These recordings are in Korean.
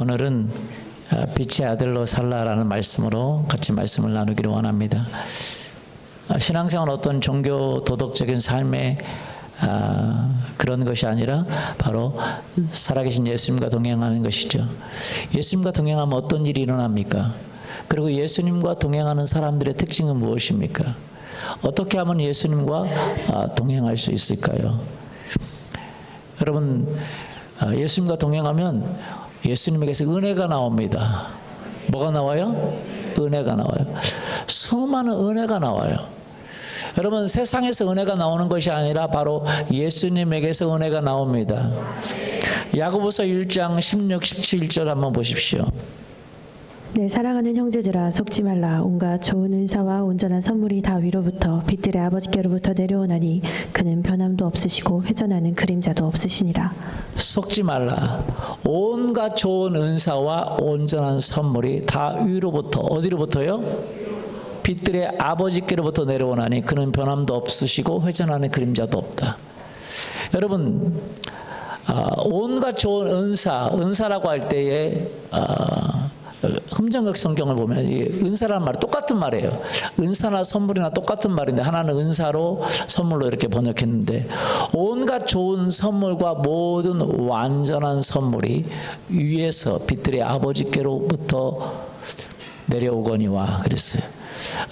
오늘은 빛의 아들로 살라라는 말씀으로 같이 말씀을 나누기를 원합니다. 신앙생활은 어떤 종교 도덕적인 삶의 그런 것이 아니라 바로 살아계신 예수님과 동행하는 것이죠. 예수님과 동행하면 어떤 일이 일어납니까? 그리고 예수님과 동행하는 사람들의 특징은 무엇입니까? 어떻게 하면 예수님과 동행할 수 있을까요? 여러분, 예수님과 동행하면 예수님에게서 은혜가 나옵니다. 뭐가 나와요? 은혜가 나와요. 수많은 은혜가 나와요. 여러분, 세상에서 은혜가 나오는 것이 아니라 바로 예수님에게서 은혜가 나옵니다. 야고보서 1장 16, 17절 한번 보십시오. 내 사랑하는 형제들아, 속지 말라. 온갖 좋은 은사와 온전한 선물이 다 위로부터 빛들의 아버지께로부터 내려오나니 그는 변함도 없으시고 회전하는 그림자도 없으시니라. 속지 말라. 온갖 좋은 은사와 온전한 선물이 다 위로부터, 어디로부터요? 빛들의 아버지께로부터 내려오나니 그는 변함도 없으시고 회전하는 그림자도 없다. 여러분, 온갖 좋은 은사라고 할 때에 흠정역 성경을 보면 은사라는 말 똑같은 말이에요. 은사나 선물이나 똑같은 말인데 하나는 은사로 선물로 이렇게 번역했는데, 온갖 좋은 선물과 모든 완전한 선물이 위에서 빛들의 아버지께로부터 내려오거니와 그랬어요.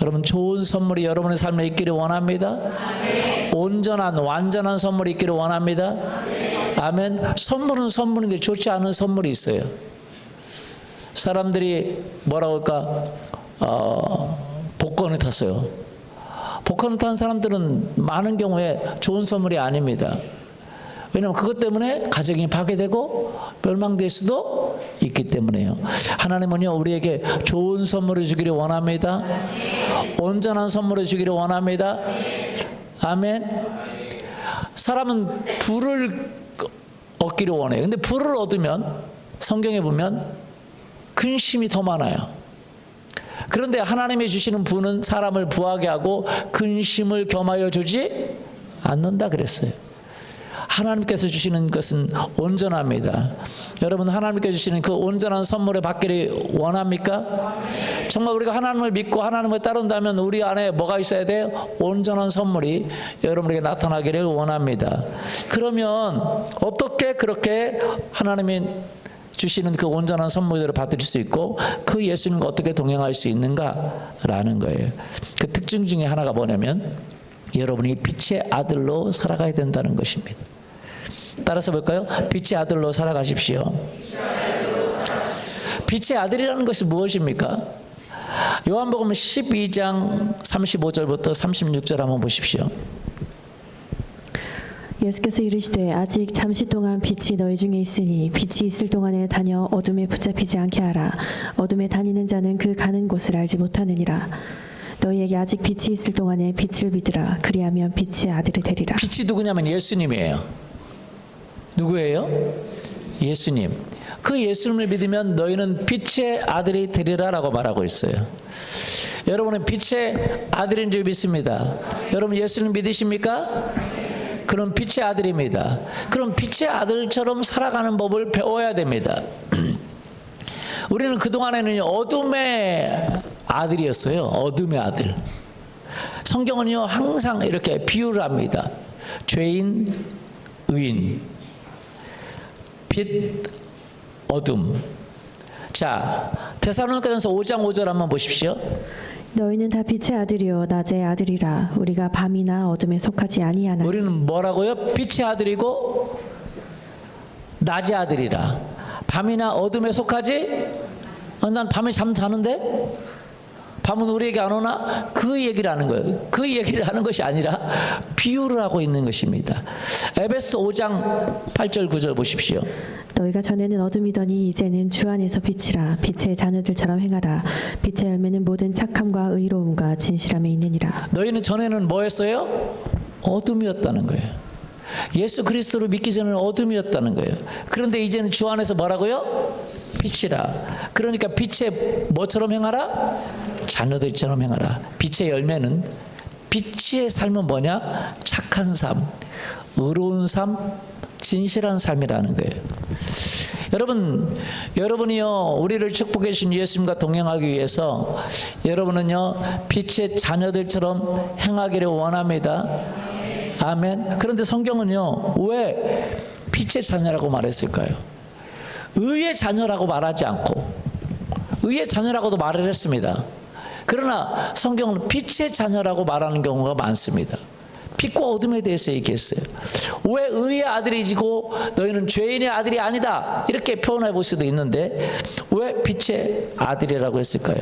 여러분, 좋은 선물이 여러분의 삶에 있기를 원합니다. 온전한 완전한 선물이 있기를 원합니다. 아멘. 선물은 선물인데 좋지 않은 선물이 있어요. 사람들이 뭐라고 할까? 복권을 탔어요. 복권을 탄 사람들은 많은 경우에 좋은 선물이 아닙니다. 왜냐하면 그것 때문에 가정이 파괴되고 멸망될 수도 있기 때문에요. 하나님은요, 우리에게 좋은 선물을 주기를 원합니다. 온전한 선물을 주기를 원합니다. 아멘. 사람은 부를 얻기를 원해요. 근데 부를 얻으면 성경에 보면 근심이 더 많아요. 그런데 하나님이 주시는 부는 사람을 부하게 하고 근심을 겸하여 주지 않는다 그랬어요. 하나님께서 주시는 것은 온전합니다. 여러분, 하나님께서 주시는 그 온전한 선물을 받기를 원합니까? 정말 우리가 하나님을 믿고 하나님을 따른다면 우리 안에 뭐가 있어야 돼요? 온전한 선물이 여러분에게 나타나기를 원합니다. 그러면 어떻게 그렇게 하나님이 주시는 그 온전한 선물들을 받을 수 있고 그 예수님과 어떻게 동행할 수 있는가라는 거예요. 그 특징 중에 하나가 뭐냐면 여러분이 빛의 아들로 살아가야 된다는 것입니다. 따라서 볼까요? 빛의 아들로 살아가십시오. 빛의 아들이라는 것이 무엇입니까? 요한복음 12장 35절부터 36절 한번 보십시오. 예수께서 이르시되 아직 잠시 동안 빛이 너희 중에 있으니 빛이 있을 동안에 다녀 어둠에 붙잡히지 않게 하라. 어둠에 다니는 자는 그 가는 곳을 알지 못하느니라. 너희에게 아직 빛이 있을 동안에 빛을 믿으라. 그리하면 빛의 아들이 되리라. 빛이 누구냐면 예수님이에요. 누구예요? 예수님. 그 예수님을 믿으면 너희는 빛의 아들이 되리라 라고 말하고 있어요. 여러분은 빛의 아들인 줄 믿습니다. 여러분, 예수님 믿으십니까? 그럼 빛의 아들입니다. 그럼 빛의 아들처럼 살아가는 법을 배워야 됩니다. 우리는 그동안에는 어둠의 아들이었어요. 어둠의 아들. 성경은요, 항상 이렇게 비유를 합니다. 죄인, 의인, 빛, 어둠. 자, 데살로니가전서 5장 5절 한번 보십시오. 너희는 다 빛의 아들이요 낮의 아들이라. 우리가 밤이나 어둠에 속하지 아니하나. 우리는 뭐라고요? 빛의 아들이고 낮의 아들이라. 밤이나 어둠에 속하지? 난 밤에 잠 자는데 밤은 우리에게 안 오나? 그 얘기를 하는 거예요. 그 얘기를 하는 것이 아니라 비유를 하고 있는 것입니다. 에베소 5장 8절 9절 보십시오. 너희가 전에는 어둠이더니 이제는 주 안에서 빛이라. 빛의 자녀들처럼 행하라. 빛의 열매는 모든 착함과 의로움과 진실함에 있느니라. 너희는 전에는 뭐였어요? 어둠이었다는 거예요. 예수 그리스도를 믿기 전에는 어둠이었다는 거예요. 그런데 이제는 주 안에서 뭐라고요? 빛이라. 그러니까 빛의 뭐처럼 행하라? 자녀들처럼 행하라. 빛의 열매는, 빛의 삶은 뭐냐? 착한 삶, 의로운 삶, 진실한 삶이라는 거예요. 여러분이요, 우리를 축복해 주신 예수님과 동행하기 위해서 여러분은요, 빛의 자녀들처럼 행하기를 원합니다. 아멘. 그런데 성경은요, 왜 빛의 자녀라고 말했을까요? 의의 자녀라고 말하지 않고 의의 자녀라고도 말을 했습니다. 그러나 성경은 빛의 자녀라고 말하는 경우가 많습니다. 빛과 어둠에 대해서 얘기했어요. 왜 의의 아들이지고 너희는 죄인의 아들이 아니다, 이렇게 표현해 볼 수도 있는데 왜 빛의 아들이라고 했을까요?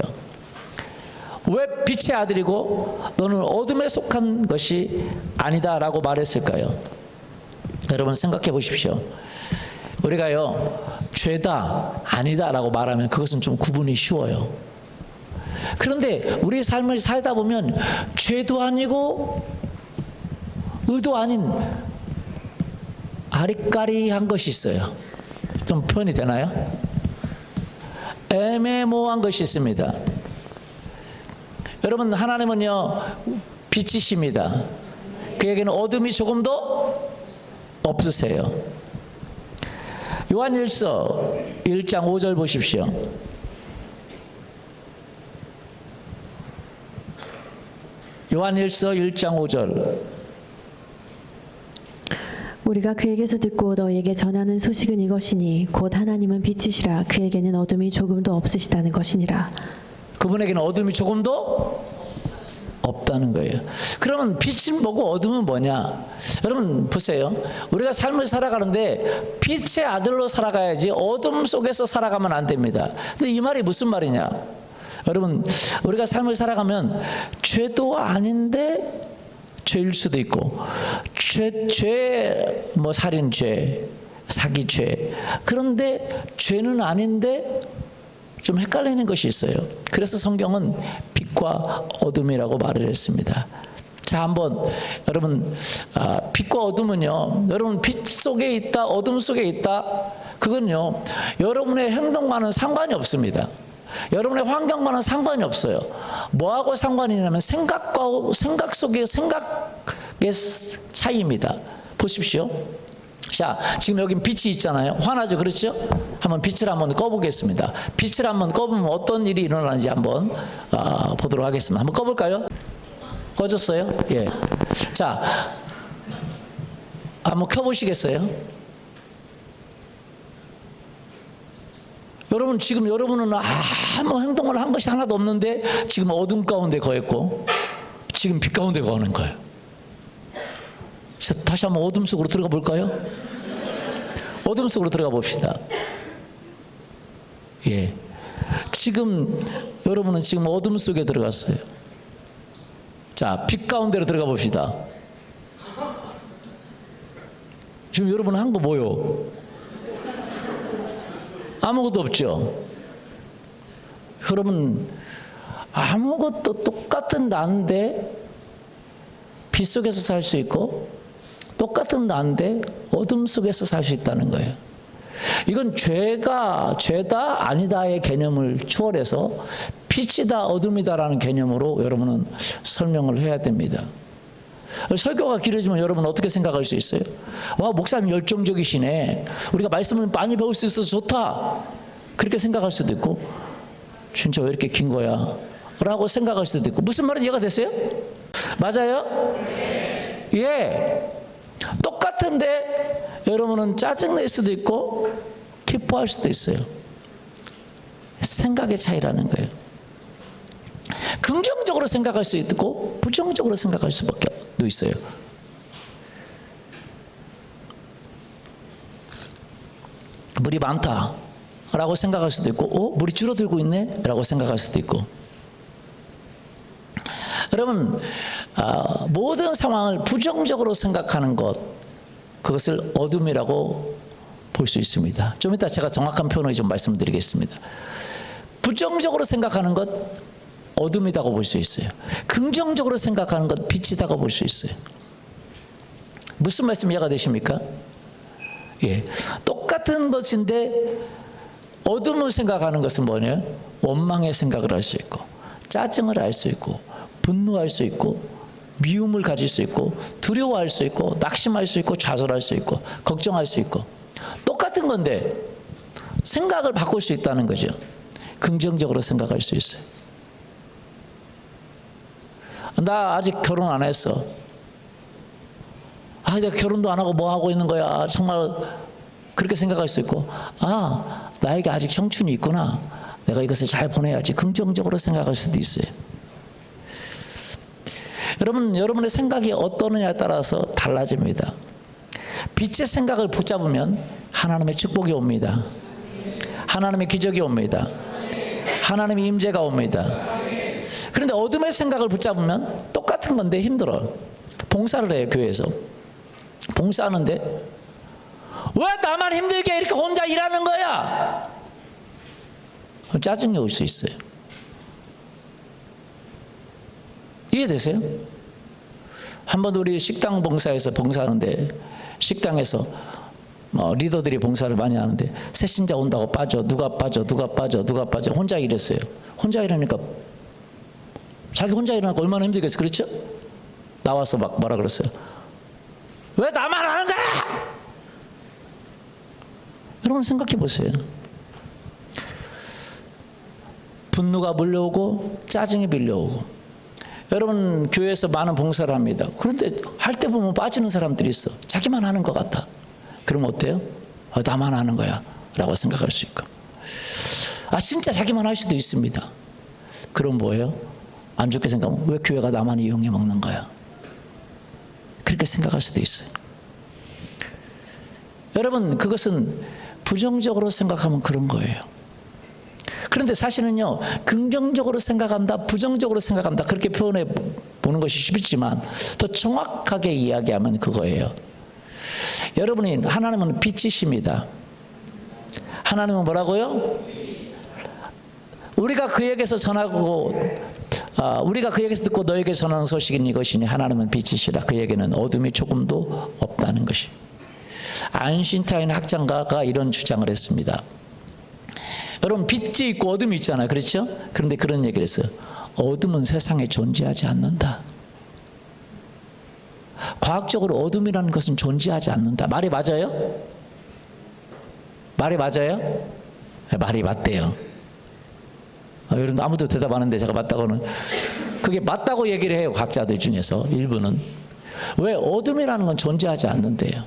왜 빛의 아들이고 너는 어둠에 속한 것이 아니다 라고 말했을까요? 여러분 생각해 보십시오. 우리가요, 죄다 아니다 라고 말하면 그것은 좀 구분이 쉬워요. 그런데 우리 삶을 살다 보면 죄도 아니고 의도 아닌 아리까리한 것이 있어요. 좀 표현이 되나요? 애매모호한 것이 있습니다. 여러분, 하나님은요, 빛이십니다. 그에게는 어둠이 조금도 없으세요. 요한일서 1장 5절 보십시오. 요한일서 1장 5절. 우리가 그에게서 듣고 너희에게 전하는 소식은 이것이니 곧 하나님은 빛이시라 그에게는 어둠이 조금도 없으시다는 것이니라. 그분에게는 어둠이 조금도 없다는 거예요. 그러면 빛은 뭐고 어둠은 뭐냐? 여러분 보세요. 우리가 삶을 살아가는데 빛의 아들로 살아가야지 어둠 속에서 살아가면 안 됩니다. 근데 이 말이 무슨 말이냐? 여러분, 우리가 삶을 살아가면 죄도 아닌데 죄일 수도 있고, 뭐 살인죄, 사기죄, 그런데 죄는 아닌데 좀 헷갈리는 것이 있어요. 그래서 성경은 빛과 어둠이라고 말을 했습니다. 자, 한번 여러분, 빛과 어둠은요, 여러분 빛 속에 있다, 어둠 속에 있다, 그건요 여러분의 행동과는 상관이 없습니다. 여러분의 환경과는 상관이 없어요. 뭐하고 상관이 있냐면 생각 속의 생각의 차이입니다. 보십시오. 자, 지금 여기 빛이 있잖아요. 환하죠, 그렇죠? 한번 빛을 한번 꺼보겠습니다. 빛을 한번 꺼보면 어떤 일이 일어나는지 한번 보도록 하겠습니다. 한번 꺼볼까요? 꺼졌어요? 예. 자, 한번 켜보시겠어요? 여러분, 지금 여러분은 아무 행동을 한 것이 하나도 없는데 지금 어둠 가운데 거했고 지금 빛 가운데 거하는 거예요. 다시 한번 어둠 속으로 들어가 볼까요? 어둠 속으로 들어가 봅시다. 예. 지금 여러분은 지금 어둠 속에 들어갔어요. 자, 빛 가운데로 들어가 봅시다. 지금 여러분 한 거 뭐요? 아무것도 없죠. 여러분, 아무것도 똑같은 나인데 빛 속에서 살 수 있고 똑같은 나인데 어둠 속에서 살 수 있다는 거예요. 이건 죄다 아니다의 개념을 초월해서 빛이다 어둠이다라는 개념으로 여러분은 설명을 해야 됩니다. 설교가 길어지면 여러분 어떻게 생각할 수 있어요? 와, 목사님 열정적이시네, 우리가 말씀을 많이 배울 수 있어서 좋다, 그렇게 생각할 수도 있고, 진짜 왜 이렇게 긴 거야? 라고 생각할 수도 있고. 무슨 말인지 이해가 됐어요? 맞아요? 예. 똑같은데 여러분은 짜증낼 수도 있고 기뻐할 수도 있어요. 생각의 차이라는 거예요. 긍정적으로 생각할 수 있고 부정적으로 생각할 수밖에 있어요. 물이 많다 라고 생각할 수도 있고, 물이 줄어들고 있네 라고 생각할 수도 있고. 여러분, 모든 상황을 부정적으로 생각하는 것, 그것을 어둠이라고 볼 수 있습니다. 좀 이따 제가 정확한 표현을 좀 말씀드리겠습니다. 부정적으로 생각하는 것 어둠이라고 볼 수 있어요. 긍정적으로 생각하는 것 빛이라고 볼 수 있어요. 무슨 말씀 이해가 되십니까? 예, 똑같은 것인데 어둠을 생각하는 것은 뭐냐? 원망의 생각을 할 수 있고, 짜증을 할 수 있고, 분노할 수 있고, 미움을 가질 수 있고, 두려워할 수 있고, 낙심할 수 있고, 좌절할 수 있고, 걱정할 수 있고. 똑같은 건데 생각을 바꿀 수 있다는 거죠. 긍정적으로 생각할 수 있어요. 나 아직 결혼 안 했어. 내가 결혼도 안 하고 뭐 하고 있는 거야. 정말 그렇게 생각할 수 있고, 나에게 아직 청춘이 있구나. 내가 이것을 잘 보내야지. 긍정적으로 생각할 수도 있어요. 여러분의 생각이 어떠느냐에 따라서 달라집니다. 빛의 생각을 붙잡으면 하나님의 축복이 옵니다. 하나님의 기적이 옵니다. 하나님의 임재가 옵니다. 그런데 어둠의 생각을 붙잡으면 똑같은 건데 힘들어. 봉사를 해요, 교회에서. 봉사하는데 왜 나만 힘들게 이렇게 혼자 일하는 거야? 짜증이 올 수 있어요. 이해되세요? 한번 우리 식당 봉사에서 봉사하는데, 식당에서 리더들이 봉사를 많이 하는데 새신자 온다고 빠져. 누가 빠져. 혼자 일했어요. 혼자 일하니까, 자기 혼자 일하니까 얼마나 힘들겠어요. 그렇죠? 나와서 막 뭐라 그랬어요. 왜 나만 하는 거야? 여러분 생각해 보세요. 분노가 몰려오고 짜증이 밀려오고. 여러분 교회에서 많은 봉사를 합니다. 그런데 할 때 보면 빠지는 사람들이 있어. 자기만 하는 것 같아. 그럼 어때요? 나만 하는 거야 라고 생각할 수 있고, 진짜 자기만 할 수도 있습니다. 그럼 뭐예요? 안 좋게 생각하면 왜 교회가 나만 이용해 먹는 거야? 그렇게 생각할 수도 있어요. 여러분 그것은 부정적으로 생각하면 그런 거예요. 그런데 사실은요, 긍정적으로 생각한다, 부정적으로 생각한다, 그렇게 표현해 보는 것이 쉽지만 더 정확하게 이야기하면 그거예요. 여러분이, 하나님은 빛이십니다. 하나님은 뭐라고요? 우리가 그에게서 전하고 우리가 그에게서 듣고 너에게 전하는 소식은 이것이니 하나님은 빛이시라. 그에게는 어둠이 조금도 없다는 것이. 아인슈타인 학장가가 이런 주장을 했습니다. 여러분 빛이 있고 어둠이 있잖아요. 그렇죠? 그런데 그런 얘기를 했어요. 어둠은 세상에 존재하지 않는다. 과학적으로 어둠이라는 것은 존재하지 않는다. 말이 맞아요? 말이 맞아요? 네, 말이 맞대요. 여러분 아무도 대답 안 하는데 제가 맞다고는, 그게 맞다고 얘기를 해요. 과학자들 중에서 일부는. 왜? 어둠이라는 건 존재하지 않는데요.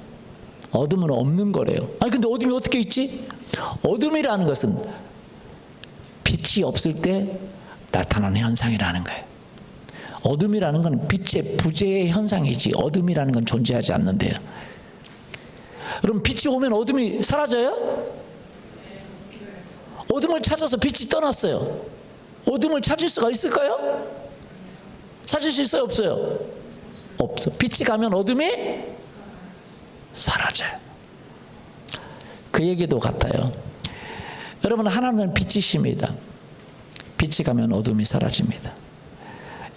어둠은 없는 거래요. 근데 어둠이 어떻게 있지? 어둠이라는 것은 빛이 없을 때 나타나는 현상이라는 거예요. 어둠이라는 건 빛의 부재의 현상이지 어둠이라는 건 존재하지 않는데요. 그럼 빛이 오면 어둠이 사라져요? 어둠을 찾아서 빛이 떠났어요. 어둠을 찾을 수가 있을까요? 찾을 수 있어요? 없어요? 없어. 빛이 가면 어둠이 사라져요. 그 얘기도 같아요. 여러분 하나님은 빛이십니다. 빛이 가면 어둠이 사라집니다.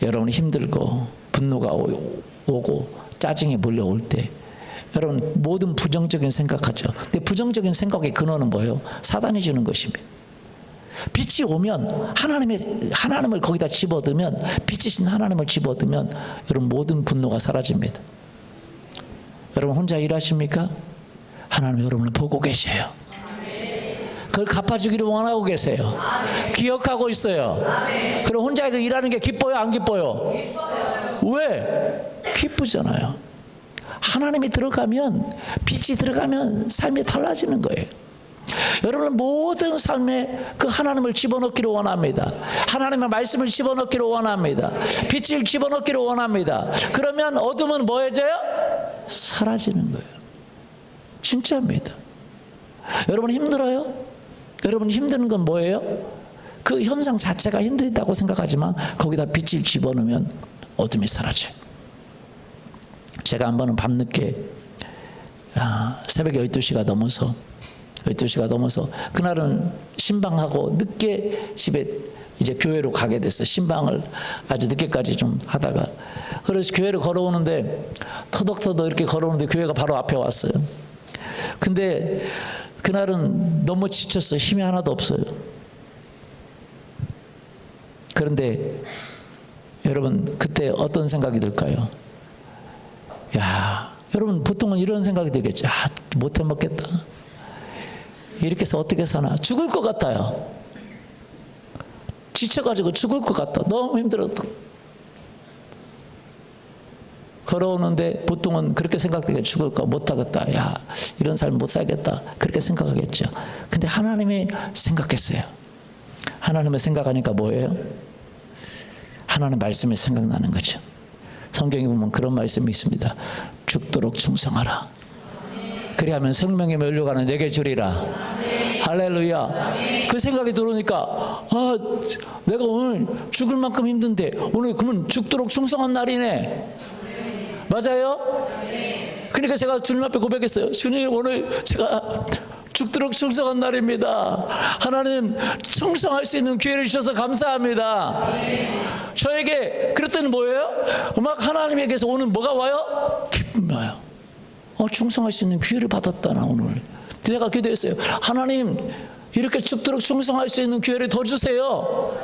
여러분이 힘들고 분노가 오고 짜증이 몰려올 때 여러분 모든 부정적인 생각하죠. 근데 부정적인 생각의 근원은 뭐예요? 사단이 주는 것입니다. 빛이 오면 하나님을 거기다 집어넣으면, 빛이신 하나님을 집어넣으면 여러분 모든 분노가 사라집니다. 여러분 혼자 일하십니까? 하나님 여러분을 보고 계셔요. 그걸 갚아주기를 원하고 계세요. 기억하고 있어요. 그럼 혼자 일하는 게 기뻐요? 안 기뻐요? 왜? 기쁘잖아요. 하나님이 들어가면, 빛이 들어가면 삶이 달라지는 거예요. 여러분 모든 삶에 그 하나님을 집어넣기를 원합니다. 하나님의 말씀을 집어넣기를 원합니다. 빛을 집어넣기를 원합니다. 그러면 어둠은 뭐해져요? 사라지는 거예요. 진짜입니다. 여러분 힘들어요? 여러분 힘드는 건 뭐예요? 그 현상 자체가 힘들다고 생각하지만 거기다 빛을 집어넣으면 어둠이 사라져요. 제가 한 번은 밤늦게 새벽 12시가 넘어서 그날은 신방하고 늦게 집에 이제 교회로 가게 됐어요. 신방을 아주 늦게까지 좀 하다가, 그래서 교회를 걸어오는데 터덕터덕 이렇게 걸어오는데 교회가 바로 앞에 왔어요. 근데 그날은 너무 지쳤어요. 힘이 하나도 없어요. 그런데 여러분 그때 어떤 생각이 들까요? 여러분 보통은 이런 생각이 들겠죠. 못 해먹겠다. 이렇게 해서 어떻게 사나? 죽을 것 같아요. 지쳐가지고 죽을 것 같다. 너무 힘들어도. 걸어오는데 보통은 그렇게 생각되게 죽을 거 못하겠다. 야, 이런 삶 못 살겠다. 그렇게 생각하겠죠. 근데 하나님이 생각했어요. 하나님을 생각하니까 뭐예요? 하나님 말씀이 생각나는 거죠. 성경에 보면 그런 말씀이 있습니다. 죽도록 충성하라. 그리하면 생명의 면류관을 내게 주리라. 할렐루야. 그 생각이 들어오니까 내가 오늘 죽을 만큼 힘든데 오늘 그러면 죽도록 충성한 날이네. 맞아요? 그러니까 제가 주님 앞에 고백했어요. 주님, 오늘 제가 죽도록 충성한 날입니다. 하나님, 충성할 수 있는 기회를 주셔서 감사합니다. 저에게 그랬더니 뭐예요? 막 하나님에게서 오늘 뭐가 와요? 기쁨이 와요. 충성할 수 있는 기회를 받았다. 나 오늘 제가 기도했어요. 하나님, 이렇게 죽도록 충성할 수 있는 기회를 더 주세요.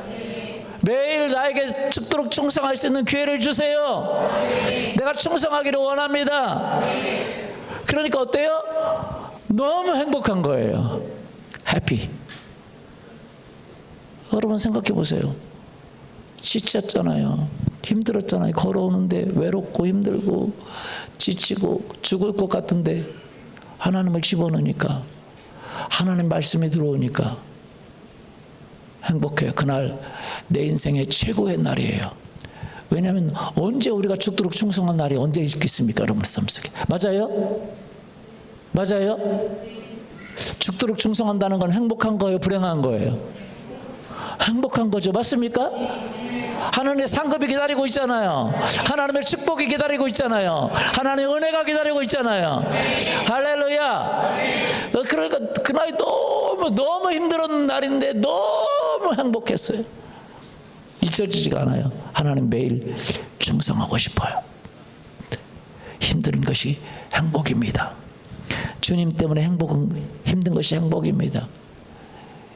매일 나에게 죽도록 충성할 수 있는 기회를 주세요. 내가 충성하기를 원합니다. 그러니까 어때요? 너무 행복한 거예요. 해피. 여러분 생각해 보세요. 지쳤잖아요. 힘들었잖아요. 걸어오는데 외롭고 힘들고 지치고 죽을 것 같은데 하나님을 집어넣으니까, 하나님 말씀이 들어오니까 행복해요. 그날 내 인생의 최고의 날이에요. 왜냐하면 언제 우리가 죽도록 충성한 날이 언제 있겠습니까? 여러분 삶 속에. 맞아요? 맞아요? 죽도록 충성한다는 건 행복한 거예요? 불행한 거예요? 행복한 거죠. 맞습니까? 하나님의 상급이 기다리고 있잖아요. 하나님의 축복이 기다리고 있잖아요. 하나님의 은혜가 기다리고 있잖아요. 할렐루야. 그러니까 그날이 너무 힘들었던 날인데 너무 행복했어요. 잊혀지지가 않아요. 하나님 매일 충성하고 싶어요. 힘든 것이 행복입니다. 주님 때문에 힘든 것이 행복입니다.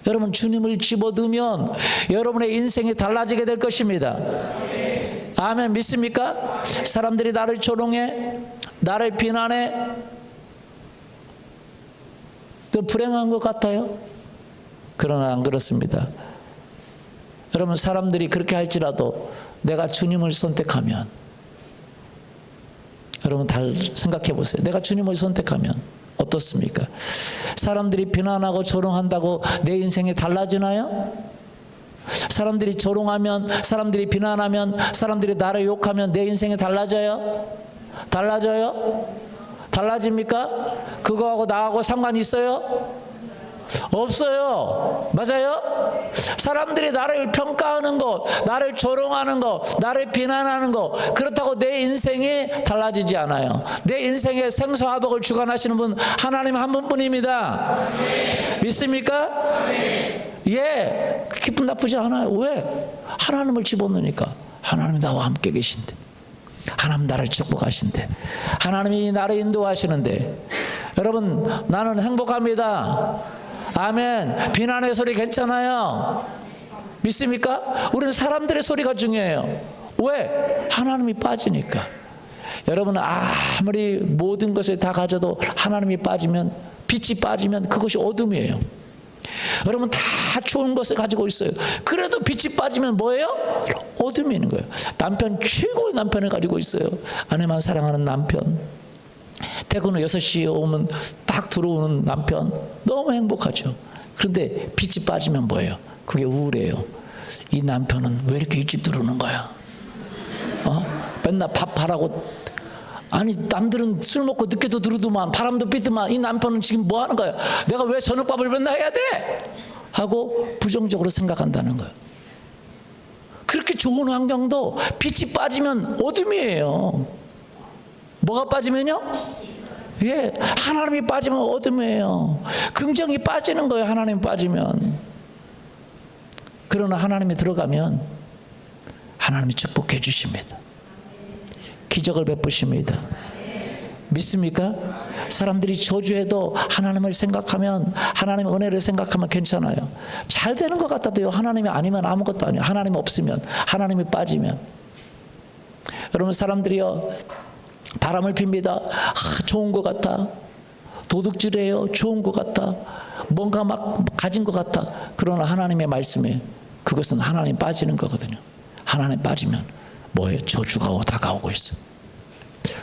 여러분, 주님을 집어넣으면 여러분의 인생이 달라지게 될 것입니다. 아멘. 믿습니까? 사람들이 나를 조롱해, 나를 비난해, 또 불행한 것 같아요. 그러나 안 그렇습니다. 여러분, 사람들이 그렇게 할지라도 내가 주님을 선택하면, 여러분 잘 생각해 보세요. 내가 주님을 선택하면 어떻습니까? 사람들이 비난하고 조롱한다고 내 인생이 달라지나요? 사람들이 조롱하면, 사람들이 비난하면, 사람들이 나를 욕하면 내 인생이 달라져요? 달라져요? 달라집니까? 그거하고 나하고 상관이 있어요? 없어요. 맞아요? 사람들이 나를 평가하는 것, 나를 조롱하는 것, 나를 비난하는 것, 그렇다고 내 인생이 달라지지 않아요. 내 인생의 생사화복을 주관하시는 분 하나님 한 분뿐입니다. 믿습니까? 예, 기분 나쁘지 않아요. 왜? 하나님을 집어넣으니까. 하나님이 나와 함께 계신데, 하나님 나를 축복하신대, 하나님이 나를 인도하시는데, 여러분 나는 행복합니다. 아멘. 비난의 소리 괜찮아요. 믿습니까? 우리는 사람들의 소리가 중요해요. 왜? 하나님이 빠지니까. 여러분, 아무리 모든 것을 다 가져도 하나님이 빠지면, 빛이 빠지면 그것이 어둠이에요. 여러분 다 좋은 것을 가지고 있어요. 그래도 빛이 빠지면 뭐예요? 어둠이 있는 거예요. 남편, 최고의 남편을 가지고 있어요. 아내만 사랑하는 남편. 퇴근 후 6시에 오면 딱 들어오는 남편, 너무 행복하죠. 그런데 빛이 빠지면 뭐예요? 그게 우울해요. 이 남편은 왜 이렇게 일찍 들어오는 거야? 맨날 밥하라고. 아니, 남들은 술 먹고 늦게도 들어오더만, 바람도 삐더만, 이 남편은 지금 뭐 하는 거야? 내가 왜 저녁밥을 맨날 해야 돼? 하고 부정적으로 생각한다는 거예요. 그렇게 좋은 환경도 빛이 빠지면 어둠이에요. 뭐가 빠지면요? 예, 하나님이 빠지면 어둠이에요. 긍정이 빠지는 거예요. 하나님 빠지면. 그러나 하나님이 들어가면 하나님이 축복해 주십니다. 기적을 베푸십니다. 믿습니까? 사람들이 저주해도 하나님을 생각하면, 하나님의 은혜를 생각하면 괜찮아요. 잘 되는 것 같아도요, 하나님이 아니면 아무것도 아니에요. 하나님이 없으면, 하나님이 빠지면. 여러분, 사람들이요 바람을 핍니다. 좋은 것 같아. 도둑질해요. 좋은 것 같아. 뭔가 막 가진 것 같아. 그러나 하나님의 말씀에 그것은 하나님 빠지는 거거든요. 하나님 빠지면 뭐예요? 저주가 다가오고 있어.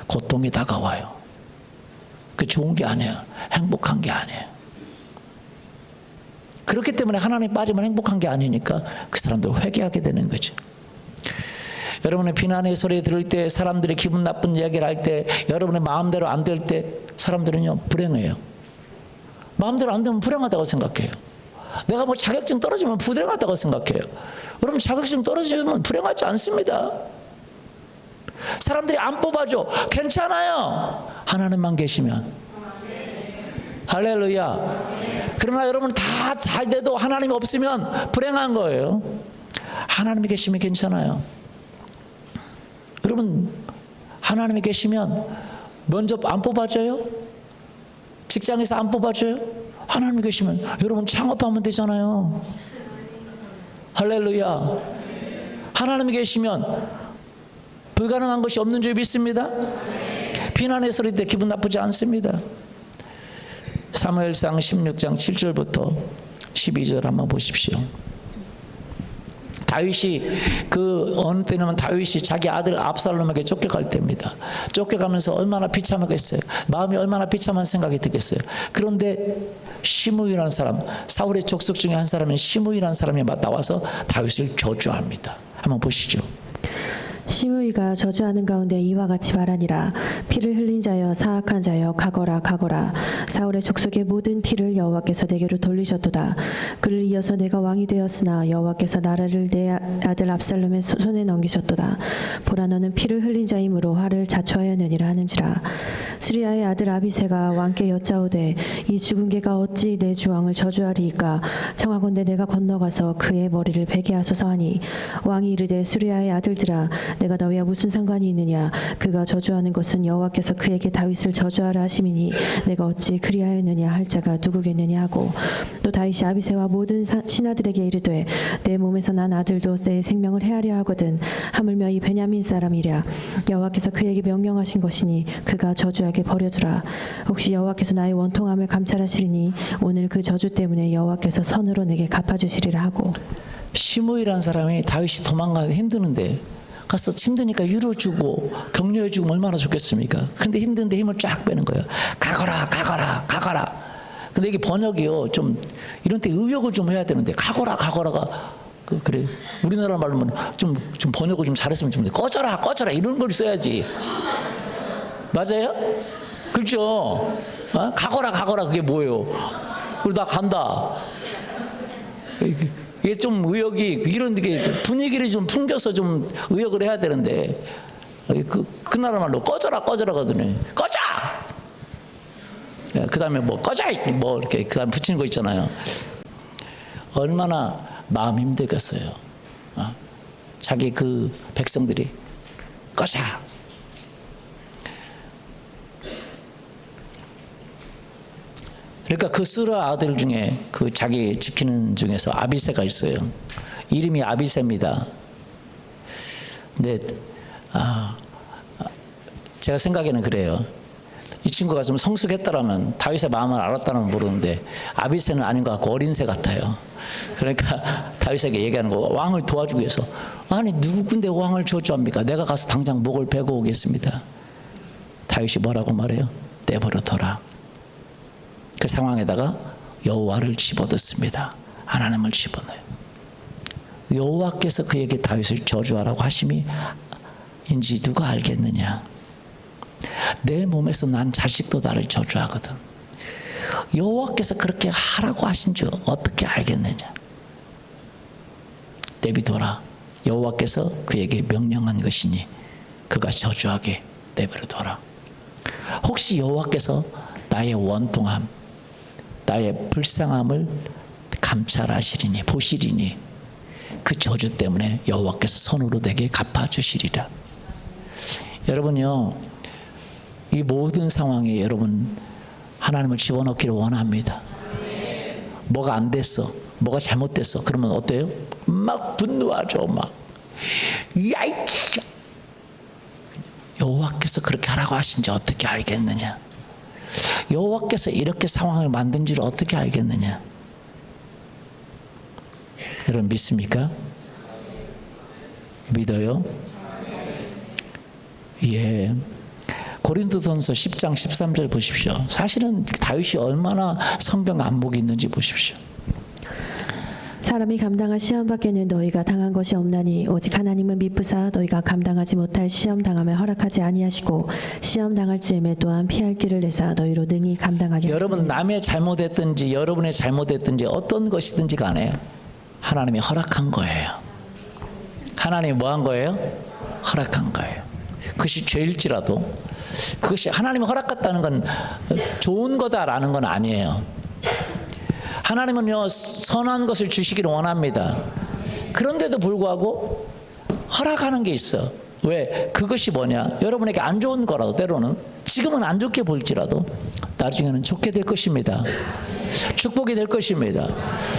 고통이 다가와요. 그 좋은 게 아니에요. 행복한 게 아니에요. 그렇기 때문에 하나님 빠지면 행복한 게 아니니까 그 사람들 회개하게 되는 거죠. 여러분의 비난의 소리 들을 때, 사람들이 기분 나쁜 이야기를 할 때, 여러분의 마음대로 안 될 때 사람들은요 불행해요. 마음대로 안 되면 불행하다고 생각해요. 내가 뭐 자격증 떨어지면 불행하다고 생각해요. 여러분 자격증 떨어지면 불행하지 않습니다. 사람들이 안 뽑아줘. 괜찮아요. 하나님만 계시면. 할렐루야. 그러나 여러분 다 잘 돼도 하나님이 없으면 불행한 거예요. 하나님이 계시면 괜찮아요. 여러분 하나님이 계시면 먼저 안 뽑아줘요? 직장에서 안 뽑아줘요? 하나님이 계시면 여러분 창업하면 되잖아요. 할렐루야. 하나님이 계시면 불가능한 것이 없는 줄 믿습니다. 비난의 소리 때 기분 나쁘지 않습니다. 사무엘상 16장 7절부터 12절 한번 보십시오. 다윗이 그 어느 때냐면 다윗이 자기 아들 압살롬에게 쫓겨갈 때입니다. 쫓겨가면서 얼마나 비참하겠어요. 마음이 얼마나 비참한 생각이 들겠어요. 그런데 시므이라는 사람, 사울의 족속 중에 한 사람인 시므이라는 사람이 나와서 다윗을 저주합니다. 한번 보시죠. 시므이가 저주하는 가운데 이와 같이 말하니라. 피를 흘린 자여 사악한 자여 가거라 가거라. 사울의 족속의 모든 피를 여호와께서 내게로 돌리셨도다. 그를 이어서 내가 왕이 되었으나 여호와께서 나라를 내 아들 압살롬의 손에 넘기셨도다. 보라 너는 피를 흘린 자이므로 화를 자초하였느니라 하는지라. 스리야의 아들 아비새가 왕께 여짜오되 이 죽은 개가 어찌 내 주 왕을 저주하리이까. 청하건대 내가 건너가서 그의 머리를 베게 하소서 하니 왕이 이르되 스리야의 아들들아 내가 너희와 무슨 상관이 있느냐. 그가 저주하는 것은 여호와께서 그에게 다윗을 저주하라 하심이니 내가 어찌 그리하였느냐 할 자가 누구겠느냐 하고, 또 다윗이 아비새와 모든 신하들에게 이르되 내 몸에서 난 아들도 내 생명을 해하려 하거든. 하물며 이 베냐민 사람이랴. 여호와께서 그에게 명령하신 것이니 그가 저주하게 버려두라. 혹시 여호와께서 나의 원통함을 감찰하시리니 오늘 그 저주 때문에 여호와께서 선으로 내게 갚아주시리라 하고. 시므이라는 사람이 다윗이 도망가기 힘드는데 가서 힘드니까 위로주고 격려해주고 얼마나 좋겠습니까? 근데 힘든데 힘을 쫙 빼는 거예요. 가거라 가거라 가거라. 근데 이게 번역이요 좀 이런 때 의역을 좀 해야 되는데 가거라 가거라가 그래 우리나라 말로는 좀 번역을 좀 잘했으면 좋은데 꺼져라 꺼져라 이런 걸 써야지. 맞아요? 그렇죠? 어? 가거라 가거라 그게 뭐예요? 그리고 나 간다. 이게 좀 의역이 이런 게 분위기를 좀 풍겨서 좀 의역을 해야 되는데 그 나라 말로 꺼져라 꺼져라거든요. 꺼져. 그 다음에 뭐 꺼져 뭐 이렇게 그 다음 붙이는 거 있잖아요. 얼마나 마음 힘들겠어요. 자기 그 백성들이 꺼져. 그러니까 그 스라 아들 중에 그 자기 지키는 중에서 아비새가 있어요. 이름이 아비새입니다. 근데 제가 생각에는 그래요. 이 친구가 좀 성숙했다라면 다윗의 마음을 알았다는 모르는데 아비새는 아닌 것 같고 어린 새 같아요. 그러니까 다윗에게 얘기하는 거 왕을 도와주기 위해서 아니 누군데 왕을 저주합니까? 내가 가서 당장 목을 베고 오겠습니다. 다윗이 뭐라고 말해요? 내버려둬라. 그 상황에다가 여호와를 집어넣습니다. 하나님을 집어넣어요. 여호와께서 그에게 다윗을 저주하라고 하심이 인지 누가 알겠느냐. 내 몸에서 난 자식도 나를 저주하거든. 여호와께서 그렇게 하라고 하신 줄 어떻게 알겠느냐. 내비둬라. 여호와께서 그에게 명령한 것이니 그가 저주하게 내버려둬라. 혹시 여호와께서 나의 원통함 나의 불쌍함을 감찰하시리니 보시리니 그 저주 때문에 여호와께서 선으로 내게 갚아주시리라. 여러분요 이 모든 상황에 여러분 하나님을 집어넣기를 원합니다. 뭐가 안 됐어 뭐가 잘못됐어 그러면 어때요? 막 분노하죠. 막 야이 여호와께서 그렇게 하라고 하신지 어떻게 알겠느냐. 여호와께서 이렇게 상황을 만든 줄 어떻게 알겠느냐? 여러분 믿습니까? 믿어요? 예. 고린도전서 10장 13절 보십시오. 사실은 다윗이 얼마나 성경 안목이 있는지 보십시오. 사람이 감당할 시험 밖에는 너희가 당한 것이 없나니 오직 하나님은 미쁘사 너희가 감당하지 못할 시험 당함을 허락하지 아니하시고 시험 당할 즈음에 또한 피할 길을 내사 너희로 능히 감당하게 여러분 남의 잘못했든지 여러분의 잘못했든지 어떤 것이든지 간에 하나님이 허락한 거예요. 하나님이 뭐 한 거예요? 허락한 거예요. 그것이 죄일지라도 그것이 하나님이 허락했다는 건 좋은 거다라는 건 아니에요. 하나님은요 선한 것을 주시기를 원합니다. 그런데도 불구하고 허락하는 게 있어. 왜? 그것이 뭐냐? 여러분에게 안 좋은 거라도 때로는 지금은 안 좋게 보일지라도 나중에는 좋게 될 것입니다. 축복이 될 것입니다.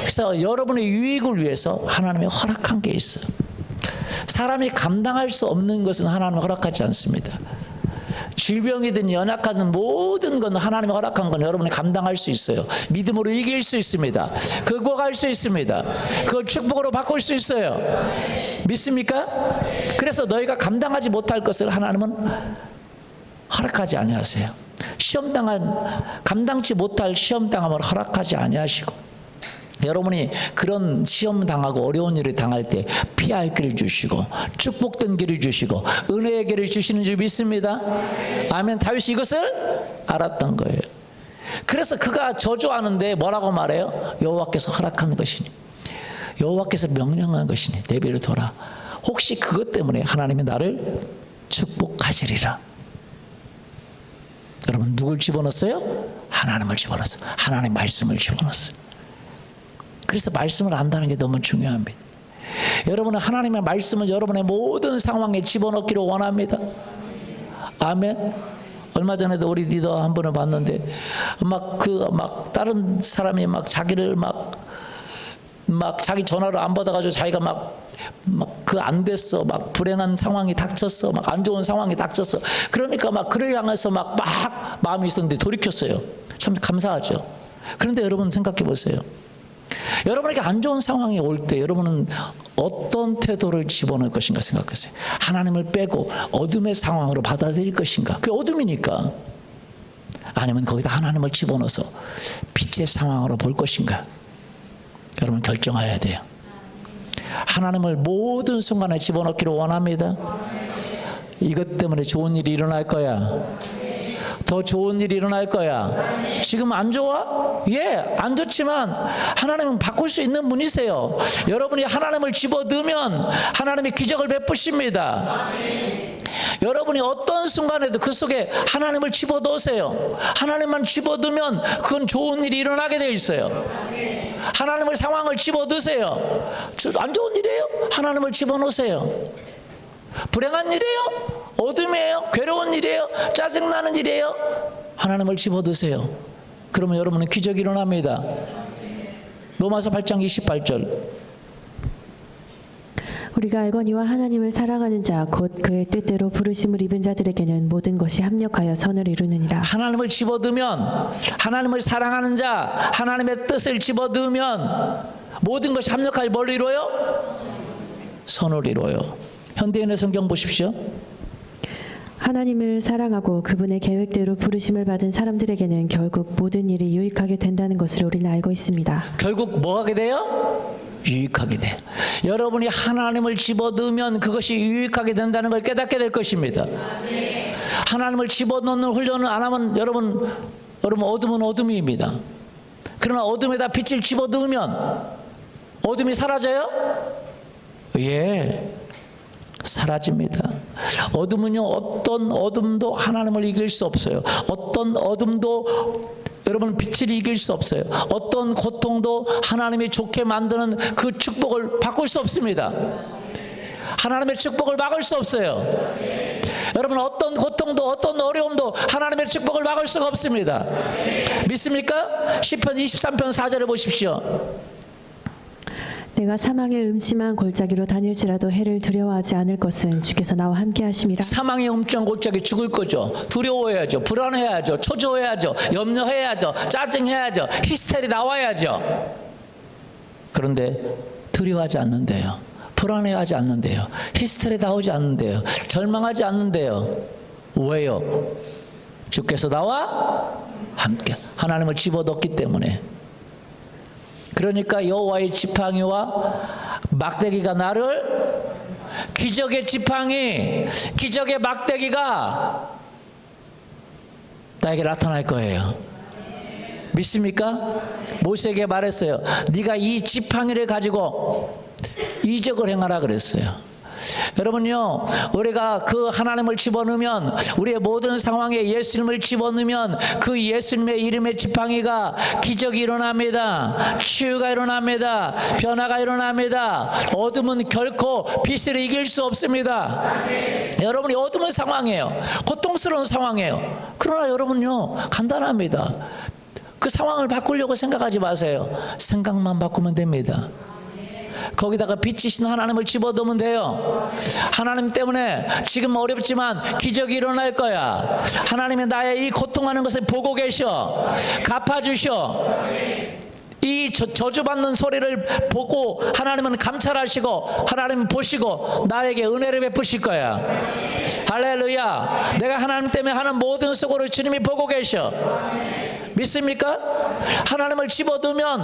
그래서 여러분의 유익을 위해서 하나님이 허락한 게 있어. 사람이 감당할 수 없는 것은 하나님이 허락하지 않습니다. 질병이든 연약하든 모든 건 하나님이 허락한 건 여러분이 감당할 수 있어요. 믿음으로 이길 수 있습니다. 극복할 수 있습니다. 그걸 축복으로 바꿀 수 있어요. 믿습니까? 그래서 너희가 감당하지 못할 것을 하나님은 허락하지 아니하세요. 감당치 못할 시험 당함을 허락하지 아니하시고 여러분이 그런 시험 당하고 어려운 일을 당할 때 피할 길을 주시고 축복된 길을 주시고 은혜의 길을 주시는 줄 믿습니다. 아멘. 다윗이 이것을 알았던 거예요. 그래서 그가 저주하는데 뭐라고 말해요? 여호와께서 허락한 것이니 여호와께서 명령한 것이니 내비를 둬라. 혹시 그것 때문에 하나님이 나를 축복하시리라. 여러분 누굴 집어넣었어요? 하나님을 집어넣었어요. 하나님 말씀을 집어넣었어요. 그래서 말씀을 안다는 게 너무 중요합니다. 여러분은 하나님의 말씀을 여러분의 모든 상황에 집어넣기를 원합니다. 아멘. 얼마 전에도 우리 리더 한 분을 봤는데 다른 사람이 자기를 자기 전화를 안 받아가지고 자기가 그 안 됐어. 불행한 상황이 닥쳤어. 안 좋은 상황이 닥쳤어. 그러니까 그를 향해서 마음이 있었는데 돌이켰어요. 참 감사하죠. 그런데 여러분 생각해 보세요. 여러분에게 안 좋은 상황이 올 때 여러분은 어떤 태도를 집어넣을 것인가 생각하세요. 하나님을 빼고 어둠의 상황으로 받아들일 것인가. 그게 어둠이니까. 아니면 거기다 하나님을 집어넣어서 빛의 상황으로 볼 것인가. 여러분 결정해야 돼요. 하나님을 모든 순간에 집어넣기를 원합니다. 이것 때문에 좋은 일이 일어날 거야. 더 좋은 일이 일어날 거야. 지금 안 좋아? 예, 안 좋지만 하나님은 바꿀 수 있는 분이세요. 여러분이 하나님을 집어넣으면 하나님이 기적을 베푸십니다. 여러분이 어떤 순간에도 그 속에 하나님을 집어넣으세요. 하나님만 집어넣으면 그건 좋은 일이 일어나게 되어 있어요. 하나님을 상황을 집어넣으세요. 안 좋은 일이에요? 하나님을 집어넣으세요. 불행한 일이에요? 어둠이에요? 괴로운 일이에요? 짜증나는 일이에요? 하나님을 집어넣으세요. 그러면 여러분은 기적이 일어납니다. 로마서 8장 28절. 우리가 알거니와 하나님을 사랑하는 자 곧 그의 뜻대로 부르심을 입은 자들에게는 모든 것이 합력하여 선을 이루느니라. 하나님을 집어넣으면, 하나님을 사랑하는 자, 하나님의 뜻을 집어넣으면 모든 것이 합력하여 뭘 이루어요? 선을 이루어요. 현대인의 성경 보십시오. 하나님을 사랑하고 그분의 계획대로 부르심을 받은 사람들에게는 결국 모든 일이 유익하게 된다는 것을 우리는 알고 있습니다. 결국 뭐 하게 돼요? 유익하게 돼. 여러분이 하나님을 집어넣으면 그것이 유익하게 된다는 걸 깨닫게 될 것입니다. 하나님을 집어넣는 훈련을 안 하면 여러분 어둠은 어둠입니다. 그러나 어둠에다 빛을 집어넣으면 어둠이 사라져요? 예, 사라집니다. 어둠은요, 어떤 어둠도 하나님을 이길 수 없어요. 어떤 어둠도 여러분 빛을 이길 수 없어요. 어떤 고통도 하나님이 좋게 만드는 그 축복을 바꿀 수 없습니다. 하나님의 축복을 막을 수 없어요. 여러분 어떤 고통도 어떤 어려움도 하나님의 축복을 막을 수가 없습니다. 믿습니까? 시편 23편 4절을 보십시오. 내가 사망의 음침한 골짜기로 다닐지라도 해를 두려워하지 않을 것은 주께서 나와 함께 하심이라. 사망의 음침한 골짜기 죽을 거죠. 두려워해야죠. 불안해야죠. 초조해야죠. 염려해야죠. 짜증해야죠. 히스테리 나와야죠. 그런데 두려워하지 않는데요. 불안해하지 않는데요. 히스테리 나오지 않는데요. 절망하지 않는데요. 왜요? 주께서 나와 함께 하나님을 집어넣기 때문에. 그러니까 여호와의 지팡이와 막대기가 나를, 기적의 지팡이, 기적의 막대기가 나에게 나타날 거예요. 믿습니까? 모세에게 말했어요. 네가 이 지팡이를 가지고 이적을 행하라 그랬어요. 여러분요, 우리가 그 하나님을 집어넣으면, 우리의 모든 상황에 예수님을 집어넣으면 그 예수님의 이름의 지팡이가 기적이 일어납니다. 치유가 일어납니다. 변화가 일어납니다. 어둠은 결코 빛을 이길 수 없습니다. 여러분이 어두운 상황이에요. 고통스러운 상황이에요. 그러나 여러분요, 간단합니다. 그 상황을 바꾸려고 생각하지 마세요. 생각만 바꾸면 됩니다. 거기다가 빛이신 하나님을 집어넣으면 돼요. 하나님 때문에 지금 어렵지만 기적이 일어날 거야. 하나님이 나의 이 고통하는 것을 보고 계셔. 갚아주셔. 이 저주받는 소리를 보고 하나님은 감찰하시고, 하나님은 보시고 나에게 은혜를 베푸실 거야. 할렐루야. 내가 하나님 때문에 하는 모든 수고를 주님이 보고 계셔. 믿습니까? 하나님을 집어넣으면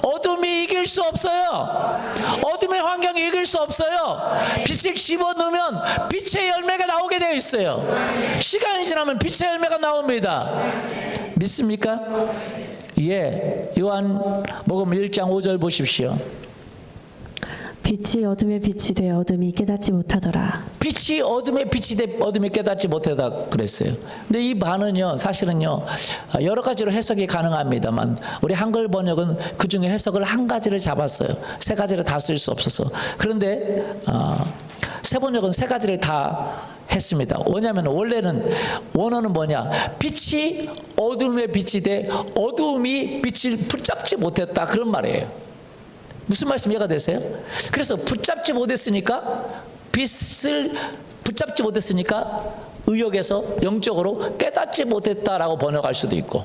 어둠이 이길 수 없어요. 어둠의 환경이 이길 수 없어요. 빛을 집어넣으면 빛의 열매가 나오게 되어 있어요. 시간이 지나면 빛의 열매가 나옵니다. 믿습니까? 예, 요한복음 1장 5절 보십시오. 빛이 어둠의 빛이 돼 어둠이 깨닫지 못하더라. 빛이 어둠의 빛이 돼 어둠이 깨닫지 못하다 그랬어요. 근데 이 반은요, 사실은요, 여러 가지로 해석이 가능합니다만 우리 한글 번역은 그 중에 해석을 한 가지를 잡았어요. 세 가지를 다 쓸 수 없어서. 그런데 새 번역은 세 가지를 다 했습니다. 왜냐하면 원래는 원어는 뭐냐, 빛이 어둠의 빛이 돼 어둠이 빛을 붙잡지 못했다, 그런 말이에요. 무슨 말씀 이해가 되세요? 그래서 붙잡지 못했으니까, 빛을 붙잡지 못했으니까 의역에서 영적으로 깨닫지 못했다라고 번역할 수도 있고,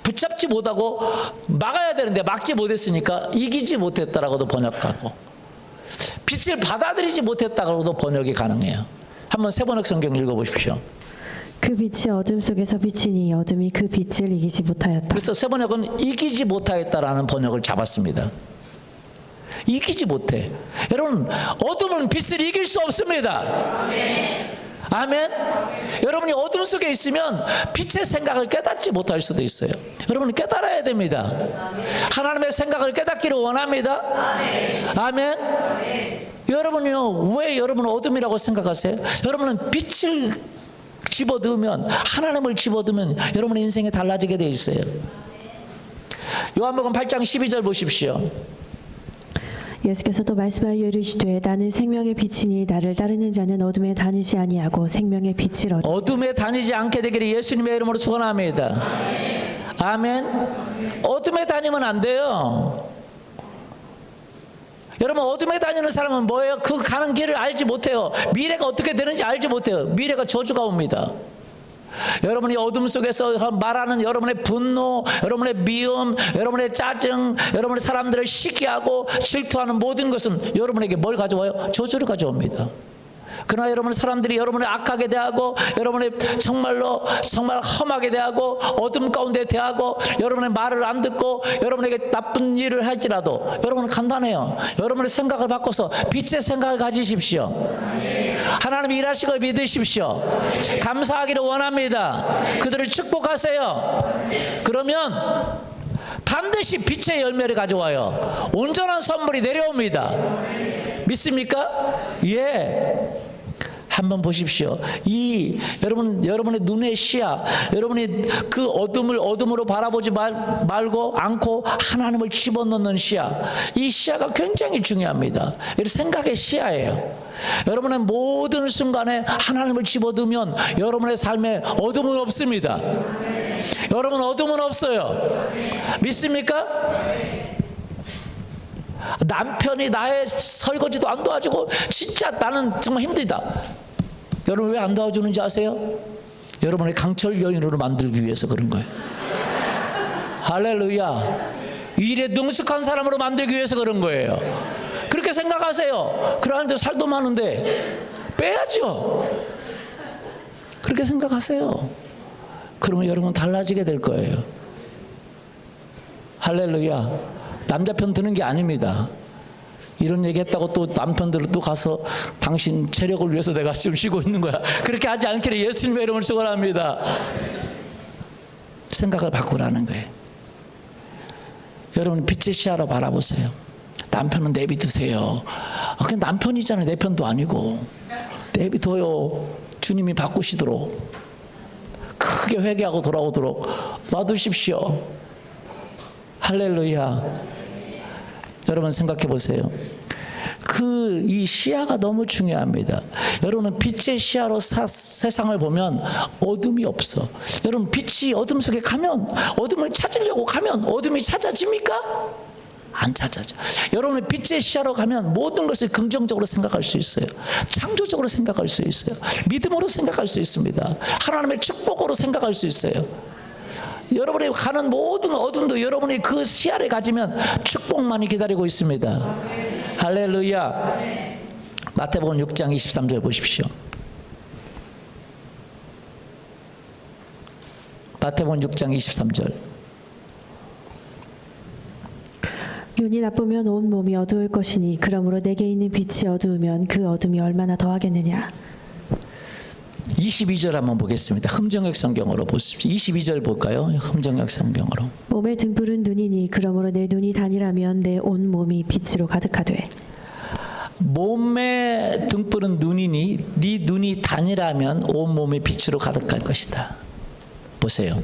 붙잡지 못하고 막아야 되는데 막지 못했으니까 이기지 못했다라고도 번역하고, 빛을 받아들이지 못했다라고도 번역이 가능해요. 한번 새 번역 성경 읽어보십시오. 그 빛이 어둠 속에서 비치니 어둠이 그 빛을 이기지 못하였다. 그래서 새 번역은 이기지 못하였다라는 번역을 잡았습니다. 이기지 못해. 여러분, 어둠은 빛을 이길 수 없습니다. 아멘. 아멘. 여러분이 어둠 속에 있으면 빛의 생각을 깨닫지 못할 수도 있어요. 여러분이 깨달아야 됩니다. 하나님의 생각을 깨닫기를 원합니다. 아멘. 여러분이요, 왜 여러분 어둠이라고 생각하세요? 여러분은 빛을 집어넣으면, 하나님을 집어넣으면 여러분의 인생이 달라지게 돼 있어요. 요한복음 8장 12절 보십시오. 예수께서 또 말씀하여 이르시되 나는 생명의 빛이니 나를 따르는 자는 어둠에 다니지 아니하고 생명의 빛을 얻으리라. 어둠에 다니지 않게 되기를 예수님의 이름으로 축원합니다. 아멘. 어둠에 다니면 안 돼요. 여러분, 어둠에 다니는 사람은 뭐예요? 그 가는 길을 알지 못해요. 미래가 어떻게 되는지 알지 못해요. 미래가 저주가 옵니다. 여러분이 어둠 속에서 말하는 여러분의 분노, 여러분의 미움, 여러분의 짜증, 여러분의 사람들을 시기하고 질투하는 모든 것은 여러분에게 뭘 가져와요? 저주를 가져옵니다. 그러나 여러분, 사람들이 여러분을 악하게 대하고, 여러분의 정말 험하게 대하고, 어둠 가운데 대하고, 여러분의 말을 안 듣고 여러분에게 나쁜 일을 할지라도 여러분은 간단해요. 여러분의 생각을 바꿔서 빛의 생각을 가지십시오. 하나님이 일하시고 믿으십시오. 감사하기를 원합니다. 그들을 축복하세요. 그러면 반드시 빛의 열매를 가져와요. 온전한 선물이 내려옵니다. 믿습니까? 예. 한번 보십시오. 여러분의 눈의 시야, 여러분이 그 어둠을 어둠으로 바라보지 말고 않고 하나님을 집어넣는 시야, 이 시야가 굉장히 중요합니다. 이 생각의 시야예요. 여러분의 모든 순간에 하나님을 집어넣으면 여러분의 삶에 어둠은 없습니다. 여러분, 어둠은 없어요. 믿습니까? 남편이 나의 설거지도 안 도와주고 진짜 나는 정말 힘들다. 여러분 왜 안 도와주는지 아세요? 여러분의 강철 여인으로 만들기 위해서 그런 거예요. 할렐루야. 일에 능숙한 사람으로 만들기 위해서 그런 거예요. 그렇게 생각하세요. 그러는데 살도 많은데 빼야죠. 그렇게 생각하세요. 그러면 여러분 달라지게 될 거예요. 할렐루야. 남자 편 드는 게 아닙니다. 이런 얘기 했다고 또 남편들은 또 가서 당신 체력을 위해서 내가 지금 쉬고 있는 거야. 그렇게 하지 않기를 예수님의 이름을 축원합니다. 생각을 바꾸라는 거예요. 여러분 빛의 시야로 바라보세요. 남편은 내비두세요. 그냥 남편이잖아요. 내 편도 아니고. 내비둬요. 주님이 바꾸시도록. 크게 회개하고 돌아오도록 놔두십시오. 할렐루야. 여러분 생각해 보세요. 이 시야가 너무 중요합니다. 여러분은 빛의 시야로 세상을 보면 어둠이 없어. 여러분 빛이 어둠 속에 가면, 어둠을 찾으려고 가면 어둠이 찾아집니까? 안 찾아져. 여러분의 빛의 시야로 가면 모든 것을 긍정적으로 생각할 수 있어요. 창조적으로 생각할 수 있어요. 믿음으로 생각할 수 있습니다. 하나님의 축복으로 생각할 수 있어요. 여러분이 가는 모든 어둠도 여러분이 그 시야를 가지면 축복만이 기다리고 있습니다. 할렐루야. 마태복음 6장 23절 보십시오. 마태복음 6장 23절. 눈이 나쁘면 온 몸이 어두울 것이니 그러므로 내게 있는 빛이 어두우면 그 어둠이 얼마나 더하겠느냐. 22절 한번 보겠습니다. 흠정역 성경으로 보십시오. 22절 볼까요? 흠정역 성경으로. 몸의 등불은 눈이니 그러므로 내 눈이 단이라면 내 온 몸이 빛으로 가득하되. 몸의 등불은 눈이니 네 눈이 단이라면 온 몸이 빛으로 가득할 것이다. 보세요.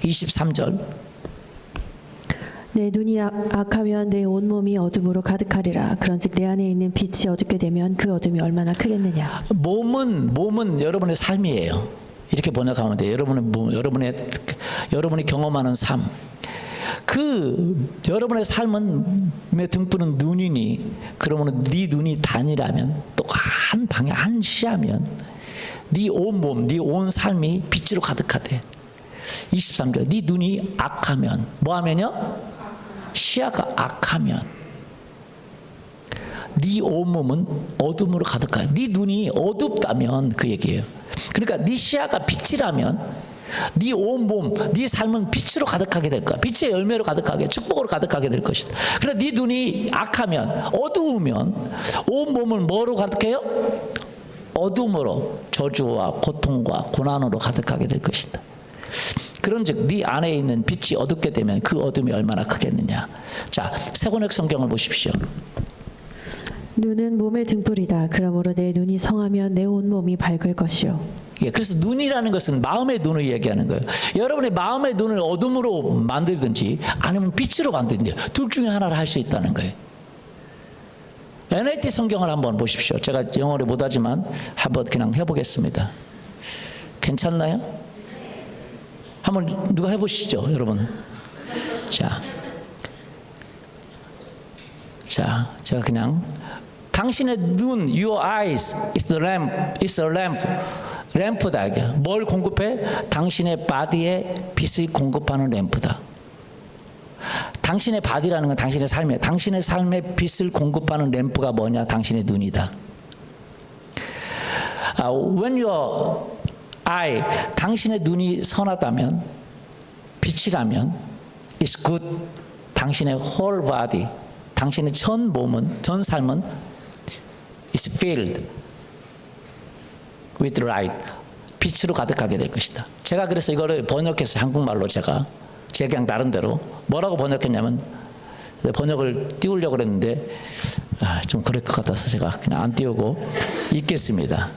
23절. 내 눈이 악하면 내 온 몸이 어둠으로 가득하리라. 그런즉 내 안에 있는 빛이 어둡게 되면 그 어둠이 얼마나 크겠느냐. 몸은 여러분의 삶이에요. 이렇게 번역하면 돼요. 여러분이 경험하는 삶. 여러분의 삶은 등불은 눈이니 그러면 네 눈이 단이라면 또 한 방에 한 시야면 네 온 몸, 네 온 삶이 빛으로 가득하대. 23절. 네 눈이 악하면 뭐 하면요? 시야가 악하면 네 온몸은 어둠으로 가득하여. 네 눈이 어둡다면 그 얘기예요. 그러니까 네 시야가 빛이라면 네 온몸, 네 삶은 빛으로 가득하게 될 거야. 빛의 열매로 가득하게, 축복으로 가득하게 될 것이다. 그러나 네 눈이 악하면, 어두우면 온몸을 뭐로 가득해요? 어둠으로, 저주와 고통과 고난으로 가득하게 될 것이다. 그런즉 네 안에 있는 빛이 어둡게 되면 그 어둠이 얼마나 크겠느냐. 자, 세번역 성경을 보십시오. 눈은 몸의 등불이다. 그러므로 내 눈이 성하면 내 온 몸이 밝을 것이요. 예, 그래서 눈이라는 것은 마음의 눈을 얘기하는 거예요. 여러분의 마음의 눈을 어둠으로 만들든지 아니면 빛으로 만들든지 둘 중에 하나를 할 수 있다는 거예요. NLT 성경을 한번 보십시오. 제가 영어를 못하지만 한번 그냥 해보겠습니다. 괜찮나요? 한번 누가 해보시죠, 여러분. 자, 제가 그냥 당신의 눈, your eyes is the lamp, is a lamp. 램프다 이게. 뭘 공급해? 당신의 바디에 빛을 공급하는 램프다. 당신의 바디라는 건 당신의 삶이에요. 당신의 삶에 빛을 공급하는 램프가 뭐냐? 당신의 눈이다. When your eye, 당신의 눈이 선하다면, 빛이라면, it's good. 당신의 whole body, 당신의 전 몸은, 전 삶은 is filled with light. 빛으로 가득하게 될 것이다. 제가 그래서 이거를 번역해서 한국말로 제가 그냥 나름대로 뭐라고 번역했냐면, 번역을 띄우려고 그랬는데 좀 그럴 것 같아서 제가 그냥 안 띄우고 읽겠습니다.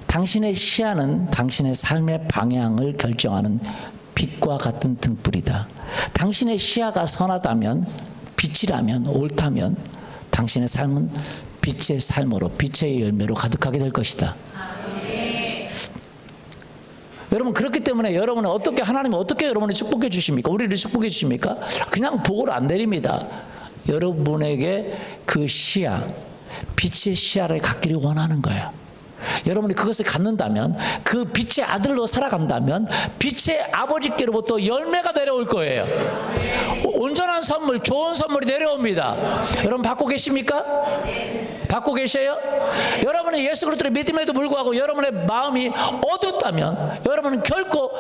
당신의 시야는 당신의 삶의 방향을 결정하는 빛과 같은 등불이다. 당신의 시야가 선하다면, 빛이라면, 옳다면 당신의 삶은 빛의 삶으로, 빛의 열매로 가득하게 될 것이다. 여러분, 그렇기 때문에 여러분은 하나님은 어떻게 여러분을 축복해 주십니까? 우리를 축복해 주십니까? 그냥 복으로 안 내립니다. 여러분에게 그 시야, 빛의 시야를 갖기를 원하는 거예요. 여러분이 그것을 갖는다면, 그 빛의 아들로 살아간다면 빛의 아버지께로부터 열매가 내려올 거예요. 온전한 선물, 좋은 선물이 내려옵니다. 여러분 받고 계십니까? 받고 계셔요? 여러분이 예수 그리스도를 믿음에도 불구하고 여러분의 마음이 어둡다면 여러분은 결코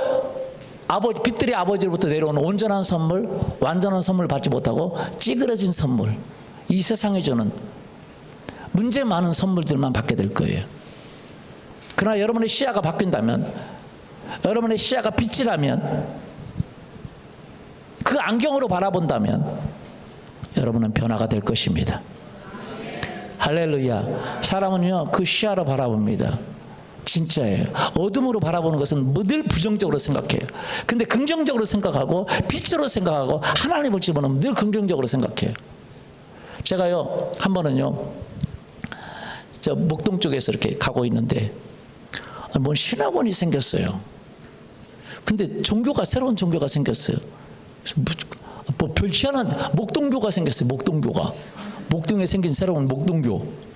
빛들의 아버지로부터 내려오는 온전한 선물, 완전한 선물을 받지 못하고 찌그러진 선물, 이 세상에 주는 문제 많은 선물들만 받게 될 거예요. 그러나 여러분의 시야가 바뀐다면, 여러분의 시야가 빛이라면, 그 안경으로 바라본다면 여러분은 변화가 될 것입니다. 할렐루야. 사람은요 그 시야로 바라봅니다. 진짜예요. 어둠으로 바라보는 것은 늘 부정적으로 생각해요. 근데 긍정적으로 생각하고 빛으로 생각하고 하나님을 집어넣으면 늘 긍정적으로 생각해요. 제가요 한 번은요 저 목동 쪽에서 이렇게 가고 있는데 뭔 신학원이 생겼어요. 근데 종교가, 새로운 종교가 생겼어요. 뭐 별 희한한 목동교가 생겼어요. 목동교가. 목동에 생긴 새로운 목동교.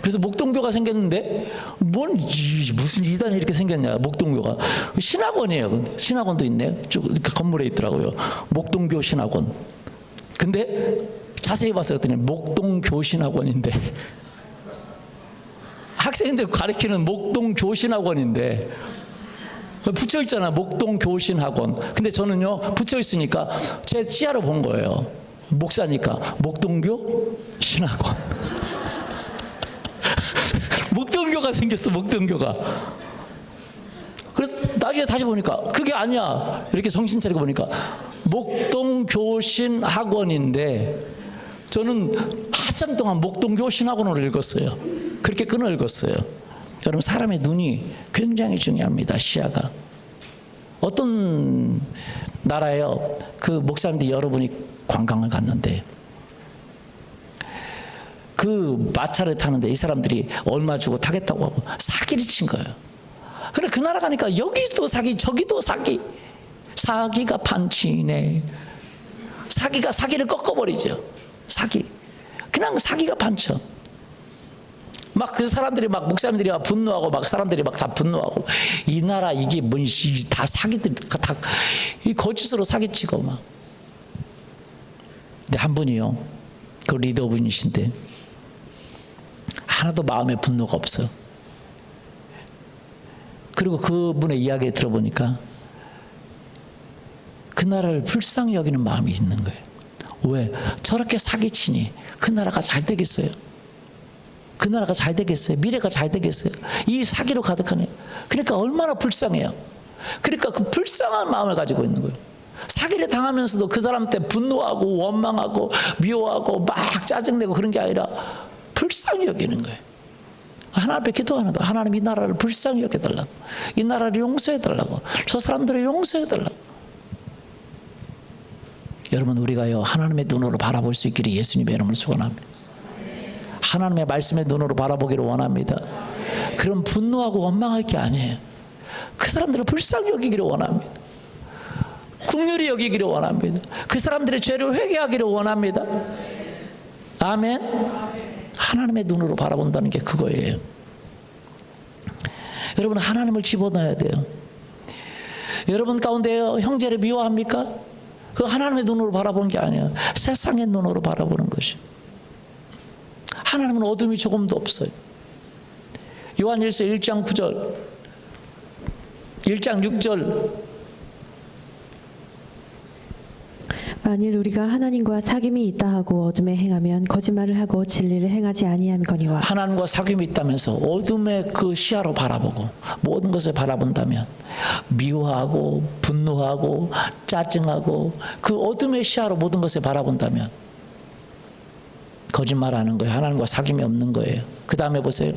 그래서 목동교가 생겼는데 무슨 이단이 이렇게 생겼냐. 목동교가 신학원이에요. 근데 신학원도 있네. 쭉 이렇게 건물에 있더라고요. 목동교 신학원. 근데 자세히 봤어요. 그랬더니 목동교 신학원인데 학생들 가르치는 목동교신학원인데 붙여있잖아. 목동교신학원. 근데 저는요 붙여있으니까 제 치아로 본 거예요. 목사니까 목동교 신학원. 목동교가 생겼어. 목동교가. 그래서 나중에 다시 보니까 그게 아니야. 이렇게 정신 차리고 보니까 목동교신학원인데 저는 한참 동안 목동교신학원으로 읽었어요. 그렇게 끊어 읽었어요. 여러분 사람의 눈이 굉장히 중요합니다. 시야가. 어떤 나라에요 그 목사님들이 여러분이 관광을 갔는데 그 마차를 타는데 이 사람들이 얼마 주고 타겠다고 하고 사기를 친 거예요. 근데 그 나라 가니까 여기도 사기 저기도 사기. 사기가 판치네. 사기가 사기를 꺾어버리죠. 사기. 그냥 사기가 판쳐. 막 그 사람들이 막 목사님들이 막 분노하고 막 사람들이 막 다 분노하고 이 나라 이게 뭔지 다 사기들 다 이 거짓으로 사기치고 막. 근데 한 분이요 그 리더분이신데 하나도 마음에 분노가 없어. 그리고 그분의 이야기 들어보니까 그 나라를 불쌍히 여기는 마음이 있는 거예요. 왜? 저렇게 사기치니 그 나라가 잘 되겠어요? 그 나라가 잘 되겠어요? 미래가 잘 되겠어요? 이 사기로 가득하네요. 그러니까 얼마나 불쌍해요. 그러니까 그 불쌍한 마음을 가지고 있는 거예요. 사기를 당하면서도 그 사람 때 분노하고 원망하고 미워하고 막 짜증내고 그런 게 아니라 불쌍히 여기는 거예요. 하나님 앞에 기도하는 거예요. 하나님 이 나라를 불쌍히 여겨달라고. 이 나라를 용서해달라고. 저 사람들을 용서해달라고. 여러분 우리가요 하나님의 눈으로 바라볼 수 있기를 예수님의 이름으로 축원합니다. 하나님의 말씀의 눈으로 바라보기를 원합니다. 그럼 분노하고 원망할 게 아니에요. 그 사람들을 불쌍히 여기기를 원합니다. 긍휼히 여기기를 원합니다. 그 사람들의 죄를 회개하기를 원합니다. 아멘. 하나님의 눈으로 바라본다는 게 그거예요. 여러분 하나님을 집어넣어야 돼요. 여러분 가운데요 형제를 미워합니까? 그 하나님의 눈으로 바라보는 게 아니에요. 세상의 눈으로 바라보는 것이. 하나님은 어둠이 조금도 없어요. 요한일서 1장 9절 1장 6절 만일 우리가 하나님과 사귐이 있다 하고 어둠에 행하면 거짓말을 하고 진리를 행하지 아니함거니와. 하나님과 사귐이 있다면서 어둠의 그 시야로 바라보고 모든 것을 바라본다면 미워하고 분노하고 짜증하고 그 어둠의 시야로 모든 것을 바라본다면 거짓말하는 거예요. 하나님과 사귐이 없는 거예요. 그 다음에 보세요.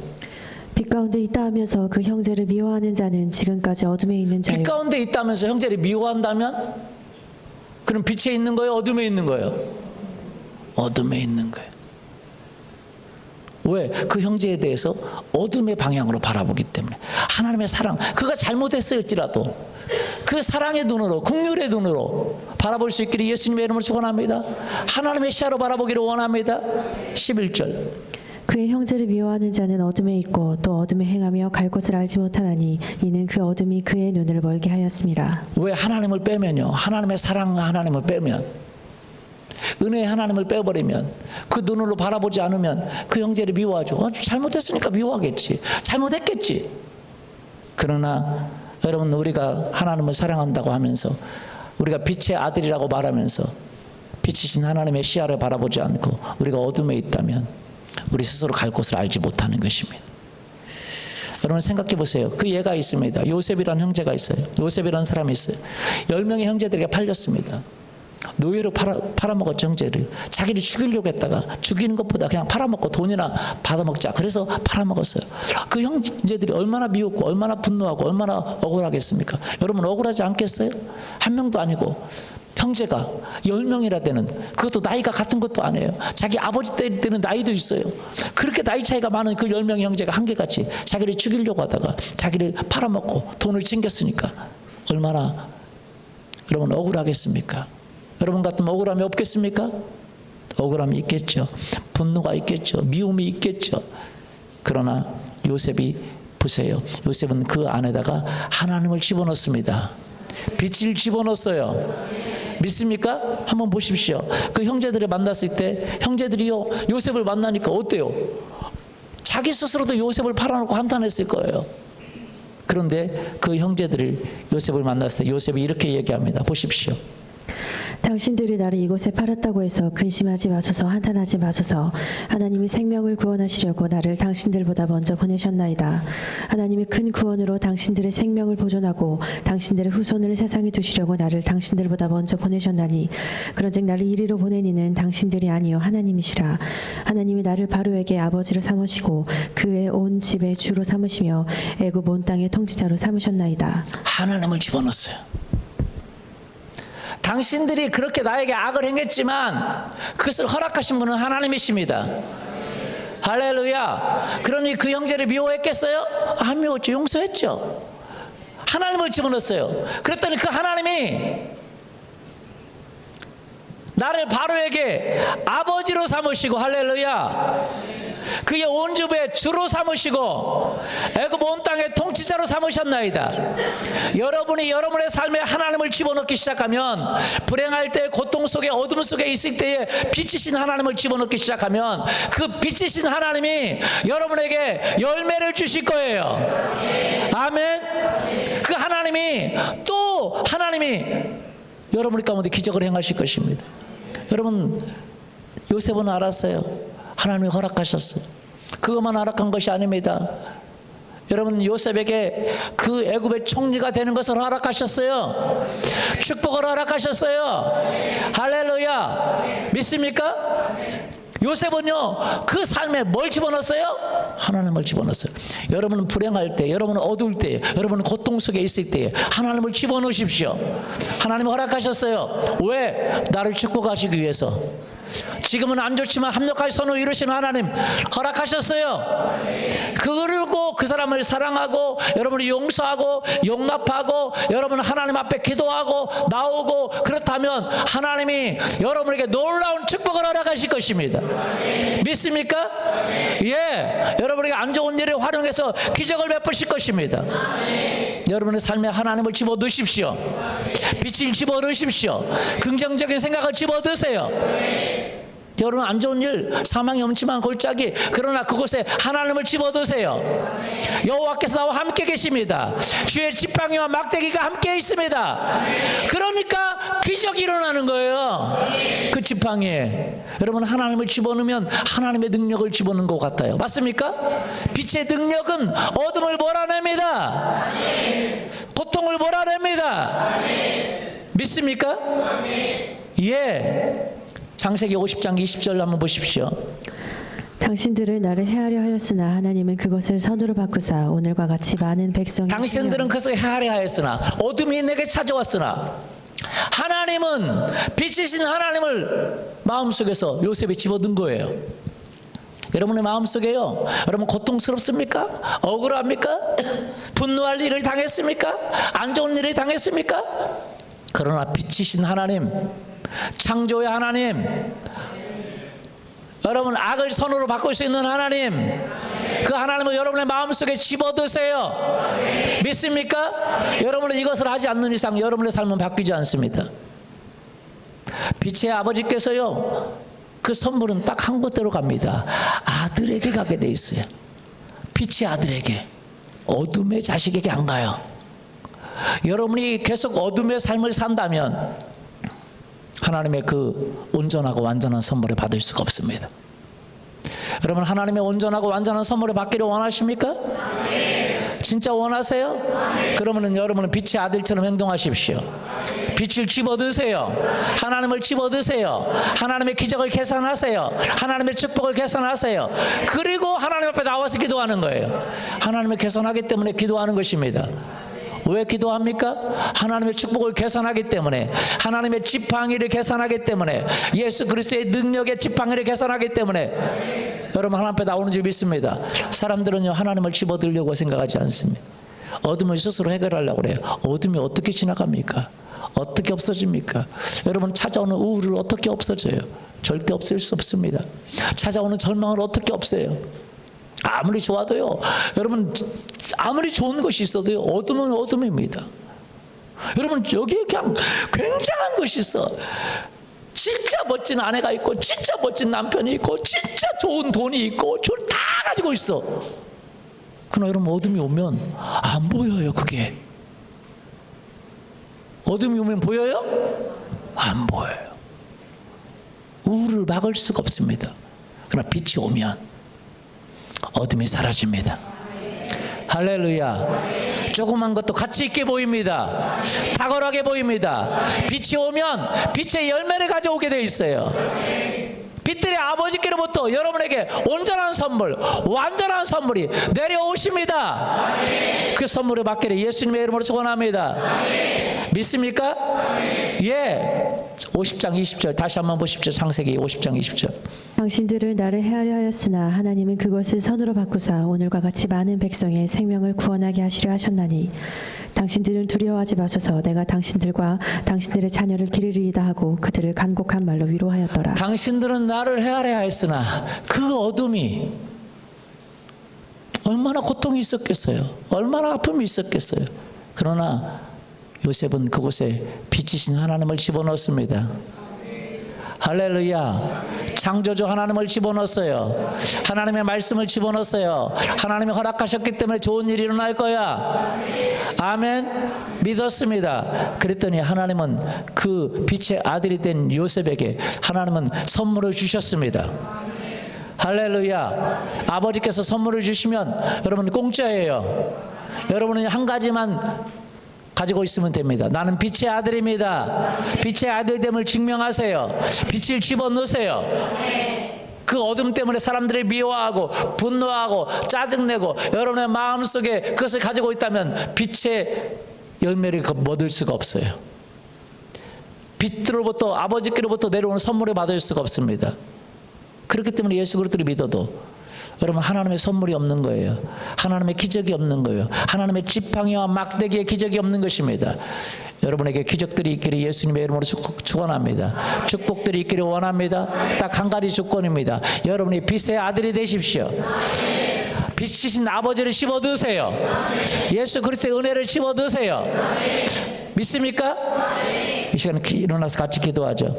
빛 가운데 있다 하면서 그 형제를 미워하는 자는 지금까지 어둠에 있는 자요. 빛 가운데 있다면서 형제를 미워한다면 그럼 빛에 있는 거예요? 어둠에 있는 거예요? 어둠에 있는 거예요. 왜? 그 형제에 대해서 어둠의 방향으로 바라보기 때문에. 하나님의 사랑, 그가 잘못했을지라도 그 그 사랑의 눈으로, 긍휼의 눈으로 바라볼 수 있기를 예수님의 이름으로 축원합니다. 하나님의 시야로 바라보기를 원합니다. 11절. 그의 형제를 미워하는 자는 어둠에 있고 또 어둠에 행하며 갈 곳을 알지 못하나니 이는 그 어둠이 그의 눈을 멀게 하였음이라. 왜 하나님을 빼면요, 하나님의 사랑 하나님을 빼면, 은혜의 하나님을 빼버리면, 그 눈으로 바라보지 않으면 그 형제를 미워하죠. 잘못했으니까 미워하겠지, 잘못했겠지. 그러나 여러분, 우리가 하나님을 사랑한다고 하면서, 우리가 빛의 아들이라고 말하면서 빛이신 하나님의 시야를 바라보지 않고 우리가 어둠에 있다면 우리 스스로 갈 곳을 알지 못하는 것입니다. 여러분 생각해 보세요. 그 예가 있습니다. 요셉이라는 형제가 있어요. 요셉이라는 사람이 있어요. 10명의 형제들에게 팔렸습니다. 노예로 팔아먹었죠. 형제를 자기를 죽이려고 했다가 죽이는 것보다 그냥 팔아먹고 돈이나 받아먹자, 그래서 팔아먹었어요. 그 형제들이 얼마나 미웠고 얼마나 분노하고 얼마나 억울하겠습니까? 여러분 억울하지 않겠어요? 한 명도 아니고 형제가 10명이라 되는, 그것도 나이가 같은 것도 아니에요. 자기 아버지 때는 나이도 있어요. 그렇게 나이 차이가 많은 그 10명의 형제가 한결같이 자기를 죽이려고 하다가 자기를 팔아먹고 돈을 챙겼으니까 얼마나 여러분 억울하겠습니까? 여러분 같으면 억울함이 없겠습니까? 억울함이 있겠죠. 분노가 있겠죠. 미움이 있겠죠. 그러나 요셉이 보세요. 요셉은 그 안에다가 하나님을 집어넣습니다. 빛을 집어넣었어요. 믿습니까? 한번 보십시오. 그 형제들을 만났을 때 형제들이요, 요셉을 만나니까 어때요? 자기 스스로도 요셉을 팔아놓고 한탄했을 거예요. 그런데 그 형제들을, 요셉을 만났을 때 요셉이 이렇게 얘기합니다. 보십시오. 당신들이 나를 이곳에 팔았다고 해서 근심하지 마소서, 한탄하지 마소서. 하나님이 생명을 구원하시려고 나를 당신들보다 먼저 보내셨나이다. 하나님이 큰 구원으로 당신들의 생명을 보존하고 당신들의 후손을 세상에 두시려고 나를 당신들보다 먼저 보내셨나니 그런즉 나를 이리로 보낸 이는 당신들이 아니요 하나님이시라. 하나님이 나를 바로에게 아버지로 삼으시고 그의 온 집의 주로 삼으시며 애굽 온 땅의 통치자로 삼으셨나이다. 하나님을 집어넣었어요. 당신들이 그렇게 나에게 악을 행했지만 그것을 허락하신 분은 하나님이십니다. 할렐루야. 그러니 그 형제를 미워했겠어요? 안 미웠죠. 용서했죠. 하나님을 집어넣었어요. 그랬더니 그 하나님이 나를 바로에게 아버지로 삼으시고, 할렐루야, 그의 온 집의 주로 삼으시고 애굽 온 땅의 통치자로 삼으셨나이다. 여러분이 여러분의 삶에 하나님을 집어넣기 시작하면, 불행할 때, 고통 속에, 어둠 속에 있을 때에 빛이신 하나님을 집어넣기 시작하면 그 빛이신 하나님이 여러분에게 열매를 주실 거예요. 아멘. 그 하나님이 또 여러분 가운데 기적을 행하실 것입니다. 여러분, 요셉은 알았어요. 하나님이 허락하셨어요. 그것만 허락한 것이 아닙니다. 여러분, 요셉에게 그 애굽의 총리가 되는 것을 허락하셨어요. 축복을 허락하셨어요. 할렐루야. 믿습니까? 요셉은요, 그 삶에 뭘 집어넣었어요? 하나님을 집어넣었어요. 여러분은 불행할 때, 여러분은 어두울 때, 여러분은 고통 속에 있을 때 하나님을 집어넣으십시오. 하나님 허락하셨어요. 왜? 나를 축복하시기 위해서. 지금은 안 좋지만 합력할 선을 이루신 하나님 허락하셨어요. 그리고 그 사람을 사랑하고 여러분을 용서하고 용납하고 여러분 하나님 앞에 기도하고 나오고, 그렇다면 하나님이 여러분에게 놀라운 축복을 허락하실 것입니다. 믿습니까? 예, 여러분에게 안 좋은 일을 활용해서 기적을 베푸실 것입니다. 여러분의 삶에 하나님을 집어넣으십시오. 빛을 집어넣으십시오. 긍정적인 생각을 집어넣으세요. 여러분, 안 좋은 일, 사망이 엄침한 골짜기, 그러나 그곳에 하나님을 집어넣으세요. 여호와께서 나와 함께 계십니다. 주의 지팡이와 막대기가 함께 있습니다. 그러니까 기적이 일어나는 거예요. 그 지팡이에 여러분 하나님을 집어넣으면 하나님의 능력을 집어넣은 것 같아요. 맞습니까? 빛의 능력은 어둠을 몰아냅니다. 고통을 몰아냅니다. 믿습니까? 예. 창세기 50장 20절 한번 보십시오. 당신들을 나를 해하려 하였으나 하나님은 그것을 선으로 바꾸사 오늘과 같이 많은 백성이, 당신들은 그것을 해하려 하였으나 어둠이 내게 찾아왔으나, 하나님은, 빛이신 하나님을 마음속에서 요셉이 집어넣은 거예요. 여러분의 마음속에요, 여러분 고통스럽습니까? 억울합니까? 분노할 일을 당했습니까? 안 좋은 일을 당했습니까? 그러나 빛이신 하나님, 창조의 하나님, 여러분 악을 선으로 바꿀 수 있는 하나님, 그 하나님을 여러분의 마음속에 집어드세요. 믿습니까? 여러분은 이것을 하지 않는 이상 여러분의 삶은 바뀌지 않습니다. 빛의 아버지께서요, 그 선물은 딱 한 곳대로 갑니다. 아들에게 가게 돼 있어요. 빛의 아들에게, 어둠의 자식에게 안 가요. 여러분이 계속 어둠의 삶을 산다면 하나님의 그 온전하고 완전한 선물을 받을 수가 없습니다. 여러분, 하나님의 온전하고 완전한 선물을 받기를 원하십니까? 진짜 원하세요? 그러면 여러분은 빛의 아들처럼 행동하십시오. 빛을 집어드세요. 하나님을 집어드세요. 하나님의 기적을 계산하세요. 하나님의 축복을 계산하세요. 그리고 하나님 앞에 나와서 기도하는 거예요. 하나님을 계산하기 때문에 기도하는 것입니다. 왜 기도합니까? 하나님의 축복을 계산하기 때문에, 하나님의 지팡이를 계산하기 때문에, 예수 그리스도의 능력의 지팡이를 계산하기 때문에 여러분 하나님 앞에 나오는 줄 믿습니다. 사람들은요, 하나님을 집어들려고 생각하지 않습니다. 어둠을 스스로 해결하려고 그래요. 어둠이 어떻게 지나갑니까? 어떻게 없어집니까? 여러분, 찾아오는 우울을 어떻게 없어져요? 절대 없앨 수 없습니다. 찾아오는 절망을 어떻게 없애요? 아무리 좋아도요, 여러분, 아무리 좋은 것이 있어도요, 어둠은 어둠입니다. 여러분, 여기에 그냥 굉장한 것이 있어. 진짜 멋진 아내가 있고, 진짜 멋진 남편이 있고, 진짜 좋은 돈이 있고, 다 가지고 있어. 그러나 여러분, 어둠이 오면 안 보여요. 그게 어둠이 오면 보여요? 안 보여요. 우울을 막을 수가 없습니다. 그러나 빛이 오면 어둠이 사라집니다. 할렐루야. 조그만 것도 가치 있게 보입니다. 탁월하게 보입니다. 빛이 오면 빛의 열매를 가져오게 되어 있어요. 빛들의 아버지께로부터 여러분에게 온전한 선물, 완전한 선물이 내려오십니다. 그 선물을 받기를 예수님의 이름으로 축원합니다. 믿습니까? 예. 50장 20절 다시 한번 보십시오. 창세기 50장 20절. 당신들을 나를 헤아려 하였으나 하나님은 그것을 선으로 바꾸사 오늘과 같이 많은 백성의 생명을 구원하게 하시려 하셨나니 당신들은 두려워하지 마소서. 내가 당신들과 당신들의 자녀를 기르리이다 하고 그들을 간곡한 말로 위로하였더라. 당신들은 나를 헤아려 하였으나 그 어둠이 얼마나 고통이 있었겠어요. 얼마나 아픔이 있었겠어요. 그러나 요셉은 그곳에 빛이신 하나님을 집어넣었습니다. 할렐루야. 창조주 하나님을 집어넣었어요. 하나님의 말씀을 집어넣었어요. 하나님이 허락하셨기 때문에 좋은 일이 일어날 거야. 아멘. 믿었습니다. 그랬더니 하나님은 그 빛의 아들이 된 요셉에게 하나님은 선물을 주셨습니다. 할렐루야. 아버지께서 선물을 주시면 여러분 공짜예요. 여러분은 한 가지만 가지고 있으면 됩니다. 나는 빛의 아들입니다. 빛의 아들됨을 증명하세요. 빛을 집어넣으세요. 그 어둠 때문에 사람들이 미워하고 분노하고 짜증내고 여러분의 마음속에 그것을 가지고 있다면 빛의 열매를 얻을 수가 없어요. 빛으로부터 아버지께로부터 내려오는 선물을 받을 수가 없습니다. 그렇기 때문에 예수 그리스도를 믿어도 여러분 하나님의 선물이 없는 거예요. 하나님의 기적이 없는 거예요. 하나님의 지팡이와 막대기의 기적이 없는 것입니다. 여러분에게 기적들이 있기를 예수님의 이름으로 축원합니다. 축복들이 있기를 원합니다. 딱 한 가지 조건입니다. 여러분이 빛의 아들이 되십시오. 빛이신 아버지를 집어드세요. 예수 그리스도의 은혜를 집어드세요. 믿습니까? 이 시간에 일어나서 같이 기도하죠.